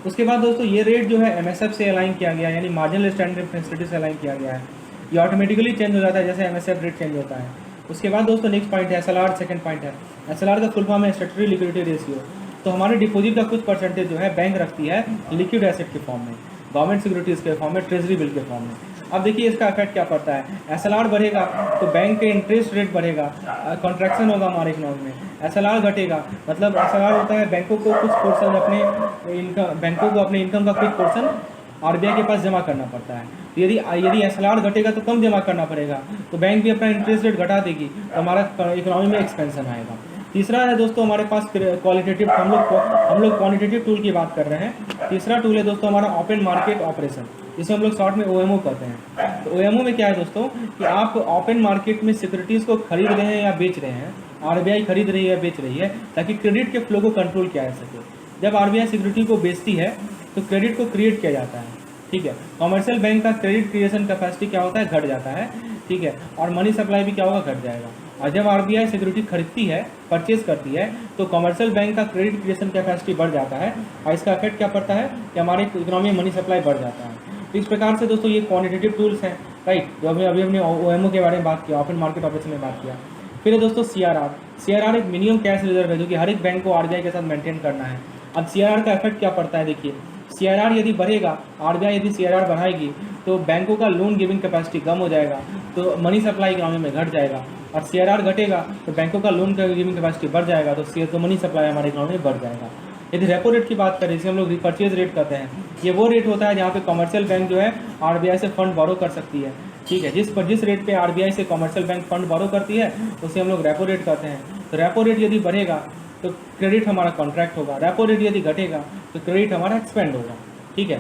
उसके बाद दोस्तों ये रेट जो है एमएसएफ से अलाइन किया गया है, यानी मार्जिनल स्टैंडर्ड फैसिलिटी से अलाइन किया गया है। ये ऑटोमेटिकली चेंज हो जाता है जैसे एमएसएफ रेट चेंज होता है। उसके बाद दोस्तों नेक्स्ट पॉइंट है एसएलआर। सेकंड पॉइंट है एसएलआर का फुल फॉर्म है स्टैट्यूटरी लिक्विडिटी रेशियो। तो हमारे डिपॉजिट का कुछ परसेंटेज जो है बैंक रखती है लिक्विड एसेट के फॉर्म में, गवर्नमेंट सिक्योरिटीज़ के फॉर्म में, ट्रेजरी बिल के फॉर्म में। अब देखिए इसका इफेक्ट क्या पड़ता है, एसएलआर बढ़ेगा तो बैंक के इंटरेस्ट रेट बढ़ेगा, कॉन्ट्रैक्शन होगा हमारे इकोनॉमी में। एसएलआर घटेगा मतलब एसएलआर होता है बैंकों को कुछ पोर्शन अपने इनकम, बैंकों को अपने इनकम का कुछ पोर्शन आरबीआई के पास जमा करना पड़ता है। तो यदि एसएलआर घटेगा तो कम जमा करना पड़ेगा, तो बैंक भी अपना इंटरेस्ट रेट घटा देगी, तो हमारा इकोनॉमी में एक्सपेंशन आएगा। तीसरा है दोस्तों हमारे पास क्वालिटेटिव, हम लोग क्वांटिटेटिव टूल की बात कर रहे हैं। तीसरा टूल है दोस्तों हमारा ओपन मार्केट ऑपरेशन, जिसे हम लोग शॉर्ट में ओएमओ कहते हैं। तो ओएमओ में क्या है दोस्तों कि आप ओपन मार्केट में सिक्योरिटीज़ को खरीद रहे हैं या बेच रहे हैं, आरबीआई खरीद रही है बेच रही है, ताकि क्रेडिट के फ्लो को कंट्रोल किया जा सके। जब आरबीआई सिक्योरिटी को बेचती है तो क्रेडिट को क्रिएट किया जाता है। ठीक है, कमर्शियल बैंक का क्रेडिट क्रिएशन कैपेसिटी क्या होता है, घट जाता है। ठीक है, और मनी सप्लाई भी क्या होगा, घट जाएगा। और जब आरबीआई सिक्योरिटी खरीदती है, परचेज करती है, तो कमर्शियल बैंक का क्रेडिट क्रिएशन कैपेसिटी बढ़ जाता है, और इसका इफेक्ट क्या पड़ता है कि हमारे इकोनॉमी में मनी सप्लाई बढ़ जाता है। तो इस प्रकार से दोस्तों ये क्वांटिटेटिव टूल्स हैं। राइट, जो अभी अभी हमने OMO के बारे में बात किया, ओपन मार्केट ऑपरेशन में बात किया। फिर है दोस्तों CRR एक मिनिमम कैश रिजर्व है जो कि हर एक बैंक को RBI के साथ मेंटेन करना है। अब CRR का इफेक्ट क्या पड़ता है, देखिए CRR यदि बढ़ेगा, RBI यदि CRR बढ़ाएगी तो बैंकों का लोन गिविंग कैपेसिटी कम हो जाएगा, तो मनी सप्लाई इकोनॉमी में घट जाएगा, और CRR घटेगा तो बैंकों का लोन गिविंग कैपेसिटी बढ़ जाएगा, तो मनी सप्लाई हमारे इकोनॉमी में बढ़ जाएगा। यदि रेपो रेट की बात करें, जिसे हम लोग रिपर्चेज रेट कहते हैं, ये वो रेट होता है जहाँ पे कमर्शियल बैंक जो है RBI से फंड बोरो कर सकती है, ठीक है। जिस रेट पे RBI से कमर्शियल बैंक फंड बोरो करती है उसे हम लोग रेपो रेट कहते हैं। तो रेपो रेट यदि बढ़ेगा तो क्रेडिट हमारा कॉन्ट्रैक्ट होगा, रेपो रेट यदि घटेगा तो क्रेडिट हमारा एक्सपेंड होगा, ठीक है।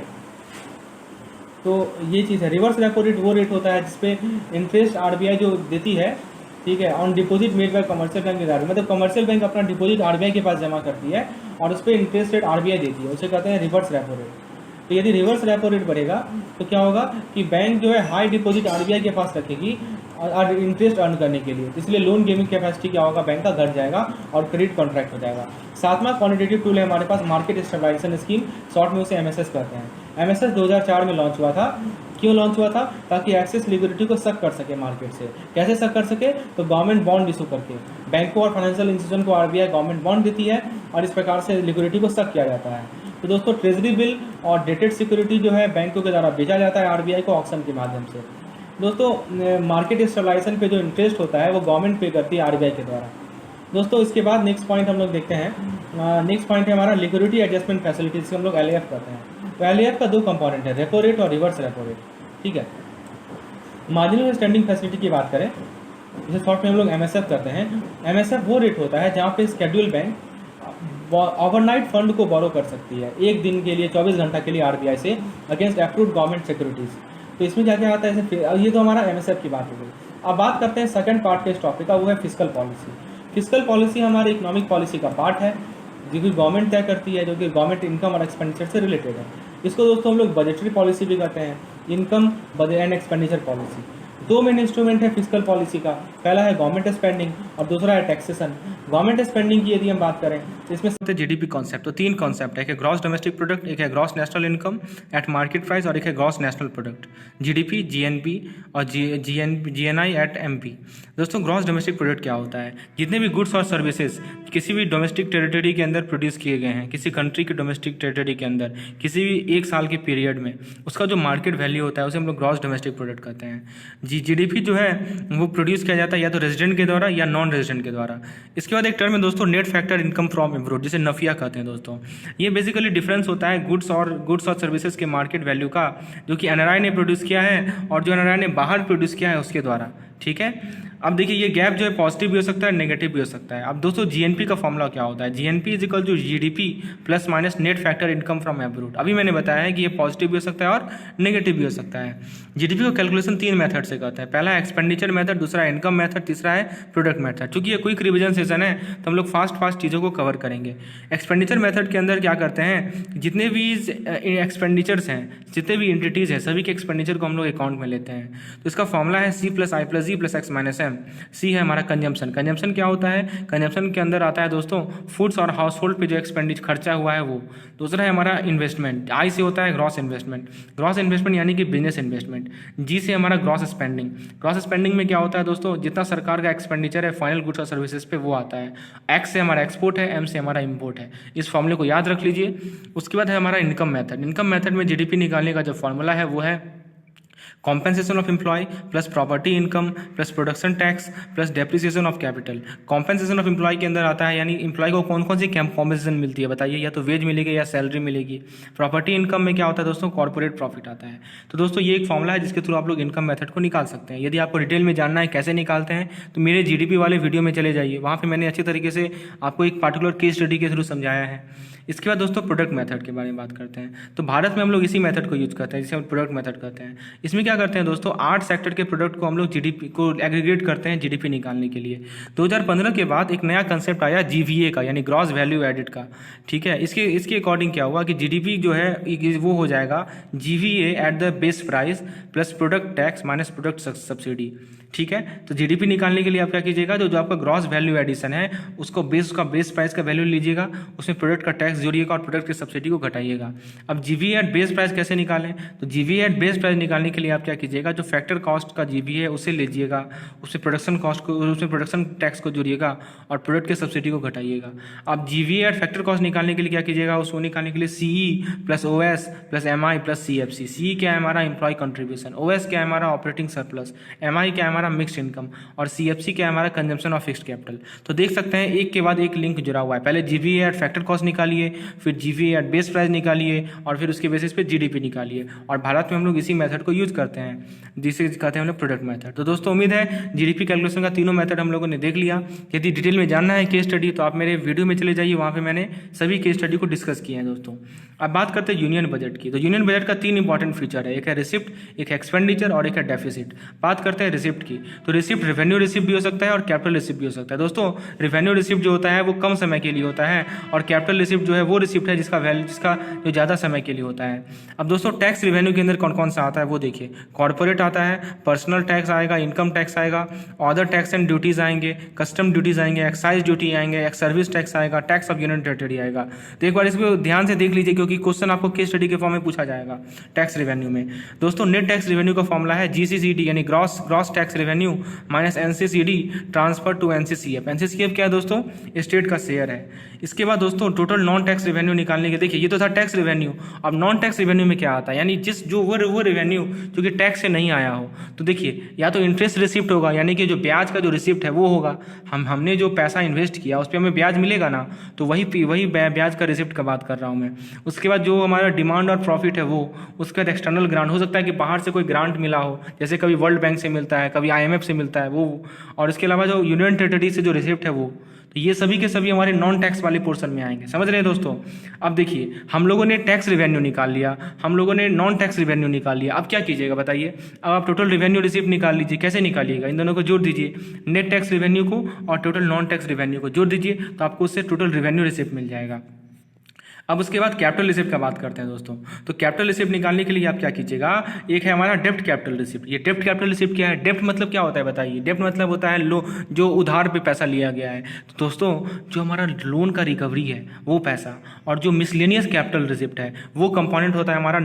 तो ये चीज़ है। रिवर्स रेपो रेट वो रेट होता है जिसपे इंटरेस्ट RBI जो देती है, ठीक है, on deposit made by commercial bank with RBI, मतलब कमर्शियल बैंक अपना डिपॉजिट RBI के पास जमा करती है और उस पर इंटरेस्ट रेट RBI देती है, उसे कहते हैं रिवर्स रेपो रेट। तो यदि रिवर्स रेपो रेट बढ़ेगा तो क्या होगा कि बैंक जो है हाई डिपॉजिट RBI के पास रखेगी और इंटरेस्ट अर्न करने के लिए, इसलिए लोन गिविंग कैपेसिटी क्या होगा, बैंक का घट जाएगा और क्रेडिट कॉन्ट्रैक्ट हो जाएगा। सातवां क्वांटिटेटिव टूल है हमारे पास मार्केट स्टेबलाइजेशन स्कीम, शॉर्ट में उसे MSS कहते हैं। MSS 2004 में लॉन्च हुआ था। क्यों लॉन्च हुआ था? ताकि एक्सेस लिक्विडिटी को सक कर सके मार्केट से। कैसे सक कर सके? तो गवर्नमेंट बॉन्ड इशू करके, बैंकों और फाइनेंशियल इंस्टीट्यूशन को RBI गवर्नमेंट बॉन्ड देती है और इस प्रकार से लिक्विडिटी को सक किया जाता है। तो दोस्तों ट्रेजरी बिल और डेटेड सिक्योरिटी जो है बैंकों के द्वारा बेचा जाता है RBI को ऑक्शन के माध्यम से। दोस्तों मार्केट स्टेबलाइजेशन पे जो इंटरेस्ट होता है वो गवर्नमेंट पे करती है RBI के द्वारा। दोस्तों इसके बाद नेक्स्ट पॉइंट हम लोग देखते हैं। नेक्स्ट पॉइंट है हमारा लिक्विडिटी एडजस्टमेंट फैसिलिटी, जिसे हम लोग LAF कहते हैं। तो LAF का दो कंपोनेंट है, रेपो रेट और रिवर्स रेपो रेट, ठीक है। मार्जिनल स्टैंडिंग फैसिलिटी की बात करें, जिसे शॉर्ट में हम लोग MSF कहते हैं। MSF वो रेट होता है जहाँ पे स्केड्यूल बैंक ओवरनाइट फंड को बोरो कर सकती है, एक दिन के लिए 24 घंटा के लिए RBI से अगेंस्ट अप्रूव्ड गवर्नमेंट सिक्योरिटीज़। तो इसमें क्या क्या आता है, जैसे ये तो हमारा MSF की बात हो गई। अब बात करते हैं सेकंड पार्ट के इस टॉपिक का, वो है फिस्कल पॉलिसी। फिस्कल पॉलिसी हमारी इकोनॉमिक पॉलिसी का पार्ट है जो कि गवर्नमेंट तय करती है, जो कि गवर्नमेंट इनकम और एक्सपेंडिचर से रिलेटेड है। इसको दोस्तों हम लोग बजटरी पॉलिसी भी कहते हैं, इनकम एंड एक्सपेंडिचर पॉलिसी। दो मेन इंस्ट्रूमेंट है फिस्कल पॉलिसी का, पहला है गवर्नमेंट स्पेंडिंग और दूसरा है टैक्सेशन। गवर्नमेंट स्पेंडिंग की यदि हम बात करें तो इसमें GDP कॉन्सेप्ट, तो तीन कॉन्सेप्ट है, एक है ग्रॉस डोमेस्टिक प्रोडक्ट, एक है gross national income eight market price और एक है gross national product, GDP, GNP और GNI एट MP। दोस्तों ग्रॉस डोमेस्टिक प्रोडक्ट क्या होता है? जितने भी गुड्स और सर्विसेज किसी भी डोमेस्टिक टेरिटरी के अंदर प्रोड्यूस किए गए हैं, किसी कंट्री के डोमेस्टिक टेरिटरी के अंदर किसी भी एक साल के पीरियड में, उसका जो मार्केट वैल्यू होता है उसे हम लोग ग्रॉस डोमेस्टिक प्रोडक्ट कहते हैं। GDP जो है वो प्रोड्यूस किया जाता है या तो रेजिडेंट के द्वारा या नॉन रेजिडेंट के द्वारा। इसके बाद एक टर्म है दोस्तों net factor income from improve, जिसे नफिया कहते हैं दोस्तों। ये बेसिकली डिफरेंस होता है गुड्स और सर्विसेज के मार्केट वैल्यू का, जो कि NRI ने प्रोड्यूस किया है और जो NRI ने बाहर प्रोड्यूस किया है उसके द्वारा, ठीक है। अब देखिए ये गैप जो है पॉजिटिव भी हो सकता है, नेगेटिव भी हो सकता है। अब दोस्तों GNP का फॉर्मूला क्या होता है? GNP is equal to GDP plus minus net factor income from abroad. अभी मैंने बताया है कि ये पॉजिटिव भी हो सकता है और नेगेटिव भी हो सकता है। GDP को कैलकुलेशन तीन मेथड से करते हैं, पहला है एक्सपेंडिचर मेथड, दूसरा है इनकम मेथड, तीसरा है प्रोडक्ट मेथड। चूंकि ये क्विक रिविजन सेशन है तो हम लोग फास्ट चीज़ों को कवर करेंगे। एक्सपेंडिचर मेथड के अंदर क्या करते हैं, जितने भी एक्सपेंडिचर्स हैं, जितने भी एंटिटीज़ हैं, सभी के एक्सपेंडिचर को हम लोग अकाउंट में लेते हैं। तो इसका फॉर्मूला है C + I + G + X - M। सी है हमारा कंजम्पशन। कंजम्पशन क्या होता है? कंजम्पशन के अंदर आता है दोस्तों फूड्स और हाउस होल्ड पे जो एक्सपेंडिचर खर्चा हुआ है वो। दूसरा है हमारा इन्वेस्टमेंट, आई से होता है ग्रॉस इन्वेस्टमेंट। ग्रॉस इन्वेस्टमेंट यानी कि बिजनेस इन्वेस्टमेंट। जी से हमारा ग्रॉस स्पेंडिंग। ग्रॉस स्पेंडिंग में क्या होता है दोस्तों, जितना सरकार का एक्सपेंडिचर है फाइनल गुड्स और सर्विसेज पे वो आता है। एक्स से हमारा एक्सपोर्ट है, एम से हमारा इम्पोर्ट है। इस फॉर्मूले को याद रख लीजिए। उसके बाद है हमारा इनकम मेथड। इनकम मेथड में GDP निकालने का जो फॉर्मूला है वो है compensation of employ plus property income plus production tax plus depreciation of capital. Compensation of employ के अंदर आता है यानी एम्प्लॉय को कौन कौन सी कॉम्पेंसेशन मिलती है बताइए, या तो वेज मिलेगी या सैलरी मिलेगी। प्रॉपर्टी इनकम में क्या होता है दोस्तों, कॉर्पोरेट प्रॉफिट आता है। तो दोस्तों ये एक फॉर्मूला है जिसके थ्रू आप लोग इनकम मेथड को निकाल सकते हैं। यदि आपको डिटेल में जानना है कैसे निकालते हैं तो मेरे GDP वाले वीडियो में चले जाइए, वहाँ पर मैंने अच्छी तरीके से आपको एक पार्टिकुलर केस स्टडी के थ्रू समझाया है। इसके बाद दोस्तों प्रोडक्ट मेथड के बारे में बात करते हैं। तो भारत में हम लोग इसी मेथड को यूज करते हैं जिसे हम प्रोडक्ट मेथड कहते हैं। इसमें क्या करते हैं दोस्तों, 8 सेक्टर के प्रोडक्ट को हम लोग GDP को एग्रीगेट करते हैं GDP निकालने के लिए। 2015 के बाद एक नया कंसेप्ट आया GVA का, यानी ग्रॉस वैल्यू एडिड का, ठीक है। इसके अकॉर्डिंग क्या हुआ कि GDP जो है वो हो जाएगा GVA at the base price plus product tax minus product subsidy, ठीक है। तो GDP निकालने के लिए आप क्या कीजिएगा, जो आपका ग्रॉस वैल्यू एडिशन है उसको बेस प्राइस का वैल्यू लीजिएगा, उसमें प्रोडक्ट का टैक्स टैक्स जोड़िएगा और प्रोडक्ट की सब्सिडी को घटाइएगा। अब जीवी एट बेस प्राइस कैसे निकालें? तो जीवी एट बेस प्राइस निकालने के लिए आप क्या कीजिएगा, जो फैक्टर कॉस्ट का जीवी है उसे लीजिएगा, उससे प्रोडक्शन कॉस्ट को, उसमें प्रोडक्शन टैक्स को जोड़िएगा और प्रोडक्ट की सब्सिडी को घटाइएगा। अब जीवी एट फैक्टर कॉस्ट निकालने के लिए क्या कीजिएगा, उसको निकालने के लिए CE plus OS plus MI plus CFC. CE क्या है हमारा एम्प्लॉय कंट्रीब्यूशन, ओएस क्या है हमारा ऑपरेटिंग सरप्लस, एमआई क्या है हमारा मिक्स्ड इनकम और सीएफसी क्या है हमारा कंजम्पशन ऑफ फिक्स्ड कैपिटल। तो देख सकते हैं एक के बाद एक लिंक जुड़ा हुआ है। पहले जीवी एट फैक्टर कॉस्ट निकालिए, फिर जीवी एट बेस प्राइस निकालिए और फिर उसके बेसिस पे जीडीपी निकालिए। और भारत में हम लोग इसी मेथड को यूज करते हैं जिसे कहते हैं हम लोग प्रोडक्ट मेथड। तो दोस्तों उम्मीद है जीडीपी कैलकुलेशन का तीनों मेथड हम लोगों ने देख लिया। यदि डिटेल में जानना है केस स्टडी तो आप मेरे वीडियो में चले जाइए, वहाँ पे मैंने सभी केस स्टडी को डिस्कस किए हैं दोस्तों। अब बात करते हैं यूनियन बजट की। तो यूनियन बजट का 3 इंपॉर्टेंट फीचर है, एक है रिसिप्ट, एक है एक्सपेंडिचर और एक है डेफिसिट। बात करते हैं रिसिप्ट की। तो रिसिप्ट रेवेन्यू रिसिप्ट भी हो सकता है और कैपिटल रिसिप्ट भी हो सकता है। दोस्तों रेवेन्यू रिसिप्ट जो होता है वो कम समय के लिए होता है और कैपिटल रिसिप्ट जो है वो रिसिप्ट है जिसका जो ज़्यादा समय के लिए होता है। अब दोस्तों टैक्स रेवेन्यू के अंदर कौन कौन सा आता है वो देखिए। कॉर्पोरेट आता है, पर्सनल टैक्स आएगा, इनकम टैक्स आएगा, अदर टैक्स एंड ड्यूटीज़ आएंगे, कस्टम ड्यूटीज़ आएंगे, एक्साइज ड्यूटी आएंगे, एक सर्विस टैक्स आएगा, टैक्स ऑफ यूनियन टेरिटरी आएगा। तो एक बार इसको ध्यान से देख लीजिए क्योंकि क्वेश्चन आपको केस स्टडी के फॉर्म में पूछा जाएगा टैक्स रेवेन्यू में। दोस्तों नेट टैक्स रेवेन्यू का फॉर्मूला है जीसीसीडी यानी gross tax revenue minus NCCD transfer to NCCF. NCCF क्या है दोस्तों, स्टेट का शेयर है। इसके बाद दोस्तों टोटल नॉन टैक्स रेवेन्यू निकालने के, देखिए ये तो था टैक्स रेवेन्यू। अब नॉन टैक्स रेवेन्यू में क्या आता है, यानी वो रेवेन्यू जो कि टैक्स से नहीं आया हो। तो देखिए या तो इंटरेस्ट रिसिप्ट होगा यानी कि जो ब्याज का जो रिसिप्ट है वो होगा, हमने जो पैसा इन्वेस्ट किया उस पर हमें ब्याज मिलेगा ना, तो वही ब्याज का रिसिप्ट का बात कर रहा हूँ मैं। उसके बाद जो हमारा डिमांड और प्रॉफिट है वो, उसके बाद एक्सटर्नल ग्रांट हो सकता है कि बाहर से कोई ग्रांट मिला हो, जैसे कभी वर्ल्ड बैंक से मिलता है, कभी आईएमएफ से मिलता है वो, और इसके अलावा जो यूनियन टेरिटरी से जो रिसिप्ट है वो। तो ये सभी के सभी हमारे नॉन टैक्स वाले पोर्शन में आएंगे, समझ रहे हैं दोस्तों। अब देखिए हम लोगों ने टैक्स रेवेन्यू निकाल लिया, हम लोगों ने नॉन टैक्स रेवेन्यू निकाल लिया। अब क्या कीजिएगा बताइए, अब आप टोटल रेवेन्यू रिसिप्ट निकाल लीजिए। कैसे निकालिएगा, इन दोनों को जोड़ दीजिए, नेट टैक्स रेवेन्यू को और टोटल नॉन टैक्स रेवेन्यू को जोड़ दीजिए, तो आपको उससे टोटल रेवेन्यू रिसिप्ट मिल जाएगा। अब उसके बाद कैपिटल रिसिप्ट का बात करते हैं दोस्तों। तो कैपिटल रिसिप्ट निकालने के लिए आप क्या कीजिएगा, एक है हमारा डेप्ट कैपिटल रिसिप्ट। ये डेप्ट कैपिटल रिसिप्ट क्या है, डेप्ट मतलब क्या होता है बताइए। डेप्ट मतलब होता है जो उधार पे पैसा लिया गया है। तो दोस्तों जो हमारा लोन का रिकवरी है वो पैसा, और जो मिसलेनियस कैपिटल रिसिप्ट है वो कंपोनेंट होता है हमारा,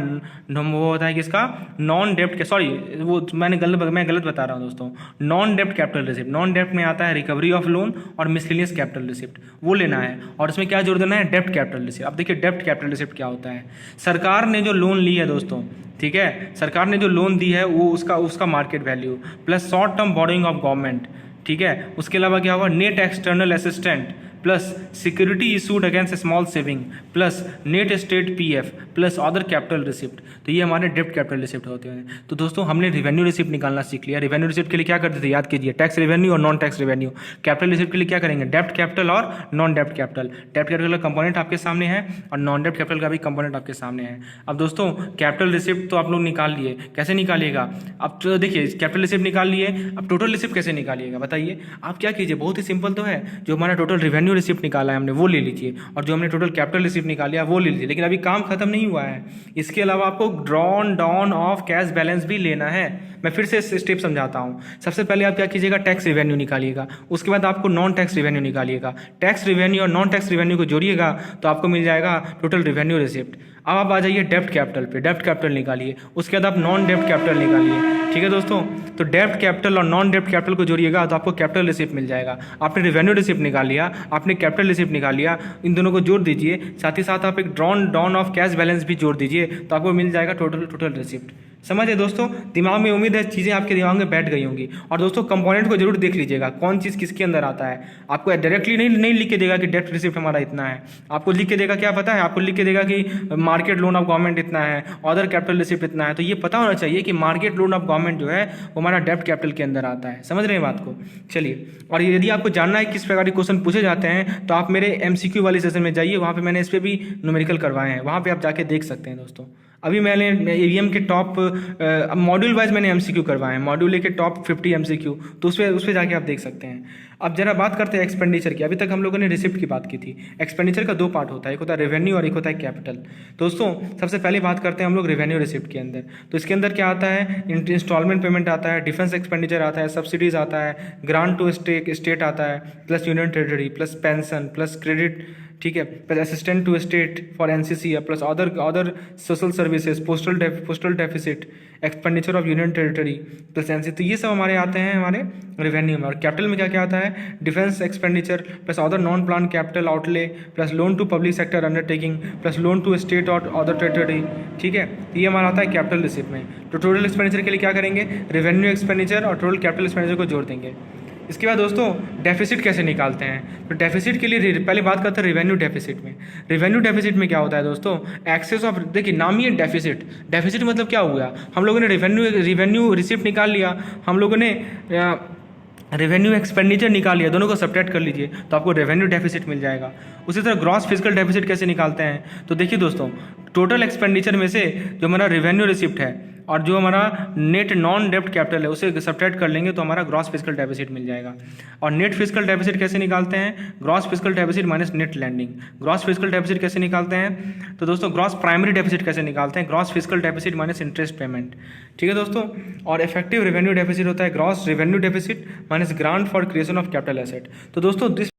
वो होता है किसका, नॉन डेप्ट के, सॉरी वो मैं गलत बता रहा हूँ दोस्तों, नॉन डेप्ट कैपिटल रिसिप्ट। नॉन डेप्ट में आता है रिकवरी ऑफ लोन और मिसलेनियस कैपिटल रिसिप्ट, वो लेना है और इसमें क्या जोड़ देना है, डेप्ट कैपिटल रिसिप्ट। अब देखिए डेप्ट कैपिटल रिसिप्ट क्या होता है, सरकार ने जो लोन ली है दोस्तों, ठीक है, सरकार ने जो लोन दी है वो उसका market value plus short term borrowing of government, ठीक है। उसके अलावा क्या होगा, net external assistant plus security issued against small saving plus net state PF plus other capital receipt. तो ये हमारे डेप्ट कैपिटल रिसिप्ट होते हैं। तो दोस्तों हमने रेवेन्यू रिसिप्ट निकालना सीख लिया। रेवेन्यू रिसिप्ट के लिए क्या करते थे याद कीजिए, टैक्स रेवेन्यू और non tax revenue. Capital receipt के लिए क्या करेंगे, डेप्ट कैपिटल और नॉन डेप्ट कैपिटल। डेप्ट कैपिटल का कंपोनेंट आपके सामने है और नॉन डेप्ट कैपिटल का भी कंपोनेंट आपके सामने है। अब दोस्तों कैपिटल रिसिप्ट तो आप लोग निकाल लिए, कैसे निकालिएगा, अब तो देखिए कैपिटल रिसिप्ट निकाल लिए, अब टोटल रिसिप्ट कैसे निकालिएगा बताइए। आप क्या कीजिए, बहुत ही सिंपल तो है, जो हमारा टोटल रेवेन्यू रिसिप्ट निकाला है हमने वो ले लीजिए और जो हमने टोटल कैपिटल रिसिप्ट निकालिया वो ले लीजिए। लेकिन अभी काम खत्म नहीं हुआ है, इसके अलावा आपको drawn down of cash balance भी लेना है। मैं फिर से स्टेप समझाता हूँ। सबसे पहले आप क्या कीजिएगा, टैक्स रेवेन्यू निकालिएगा, उसके बाद आपको नॉन टैक्स रेवेन्यू निकालिएगा। टैक्स रेवेन्यू और नॉन टैक्स रेवेन्यू को जोड़िएगा तो आपको मिल जाएगा टोटल रेवेन्यू रिसिप्ट। अब आप आ जाइए डेप्ट कैपिटल पे, डेप्ट कैपिटल निकालिए, उसके बाद आप नॉन डेप्ट कैपिटल निकालिए, ठीक है दोस्तों। तो डेप्ट कैपिटल और नॉन डेप्ट कैपिटल को जोड़िएगा तो आपको कैपिटल रिसिप्ट मिल जाएगा। आपने रेवेन्यू रिसिप्ट निकाल लिया, आपने कैपिटल रिसिप्ट निकाल लिया, इन दोनों को जोड़ दीजिए, साथ ही साथ आप एक drawn down of cash balance भी जोड़ दीजिए तो आपको मिल जाएगा टोटल रिसिप्ट। समझे दोस्तों, दिमाग में उम्मीद है चीज़ें आपके दिमाग में बैठ गई होंगी। और दोस्तों कंपोनेंट को जरूर देख लीजिएगा कौन चीज़ किसके अंदर आता है। आपको डायरेक्टली नहीं लिख के देगा कि डेप्ट रिसिप्ट हमारा इतना है, आपको लिख के देगा क्या पता है, आपको लिख के देगा कि मार्केट लोन ऑफ गवर्नमेंट इतना है, अदर कैपिटल रिसिप्ट इतना है। तो ये पता होना चाहिए कि मार्केट लोन ऑफ गवर्नमेंट जो है वो हमारा डेप्ट कैपिटल के अंदर आता है। समझ रहे हैं बात को, चलिए। और यदि आपको जानना है किस प्रकार के क्वेश्चन पूछे जाते हैं तो आप मेरे MCQ वाले सेशन में जाइए, वहाँ पे मैंने इस पर भी न्यूमेरिकल करवाए हैं, वहाँ पे आप जाके देख सकते हैं दोस्तों। अभी मैंने EVM के टॉप मॉड्यूल वाइज मैंने MCQ करवाए हैं, मॉड्यूल के टॉप 50 MCQ, तो उस पर जाके आप देख सकते हैं। अब जरा बात करते हैं एक्सपेंडिचर की। अभी तक हम लोगों ने रिसिप्ट की बात की थी। एक्सपेंडिचर का 2 पार्ट होता है, एक होता है रेवेन्यू और एक होता है कैपिटल। दोस्तों सबसे पहले बात करते हैं हम लोग रेवेन्यू रिसिप्ट के अंदर। तो इसके अंदर क्या आता है, इंस्टॉलमेंट पेमेंट आता है, डिफेंस एक्सपेंडिचर आता है, सब्सिडीज आता है, ग्रांट टू स्टेट आता है, plus union territory, plus pension, plus credit, ठीक है, plus assistant to state for NCC plus other social services, postal deficit, expenditure of union territory plus NC, तो ये सब हमारे आते हैं हमारे रेवेन्यू में। और कैपिटल में क्या क्या आता है, defence expenditure plus other non plan capital outlay plus loan to public sector undertaking plus loan to state और अदर टेरिटरी, ठीक है, तो ये हमारा आता है कैपिटल रिसिप्ट में। तो टोटल एक्सपेंडिचर के लिए क्या करेंगे, रेवेन्यू एक्सपेंडिचर और टोटल कैपिटल एक्सपेंडिचर को जोड़ देंगे। इसके बाद दोस्तों डेफिसिट कैसे निकालते हैं, तो डेफिसिट के लिए पहले बात करते हैं रेवेन्यू डेफिसिट में। रेवेन्यू डेफिसिट में क्या होता है दोस्तों, एक्सेस ऑफ, देखिए नाम ही है डेफिसिट। डेफिसिट मतलब क्या हुआ, हम लोगों ने रेवेन्यू रिसिप्ट निकाल लिया, हम लोगों ने रेवेन्यू एक्सपेंडिचर निकाल लिया, दोनों को सब्ट्रैक्ट कर लीजिए तो आपको रेवेन्यू डेफिसिट मिल जाएगा। उसी तरह ग्रॉस फिजिकल डेफिसिट कैसे निकालते हैं, तो देखिए दोस्तों टोटल एक्सपेंडिचर में से जो हमारा रेवेन्यू रिसिप्ट है और जो हमारा नेट नॉन डेब्ट कैपिटल है उसे सब्ट्रैक्ट कर लेंगे तो हमारा ग्रॉस फिजिकल डेफिसिट मिल जाएगा। और नेट फिजिकल डेफिसिट कैसे निकालते हैं, gross physical deficit minus net lending. Gross physical deficit कैसे निकालते हैं, तो दोस्तों ग्रॉस प्राइमरी डेफिसिट कैसे निकालते हैं, gross physical deficit minus interest payment, ठीक है दोस्तों। और इफेक्टिव रेवेन्यू डेफिसिट होता है gross revenue deficit minus grant for creation of capital asset. तो दोस्तों दिस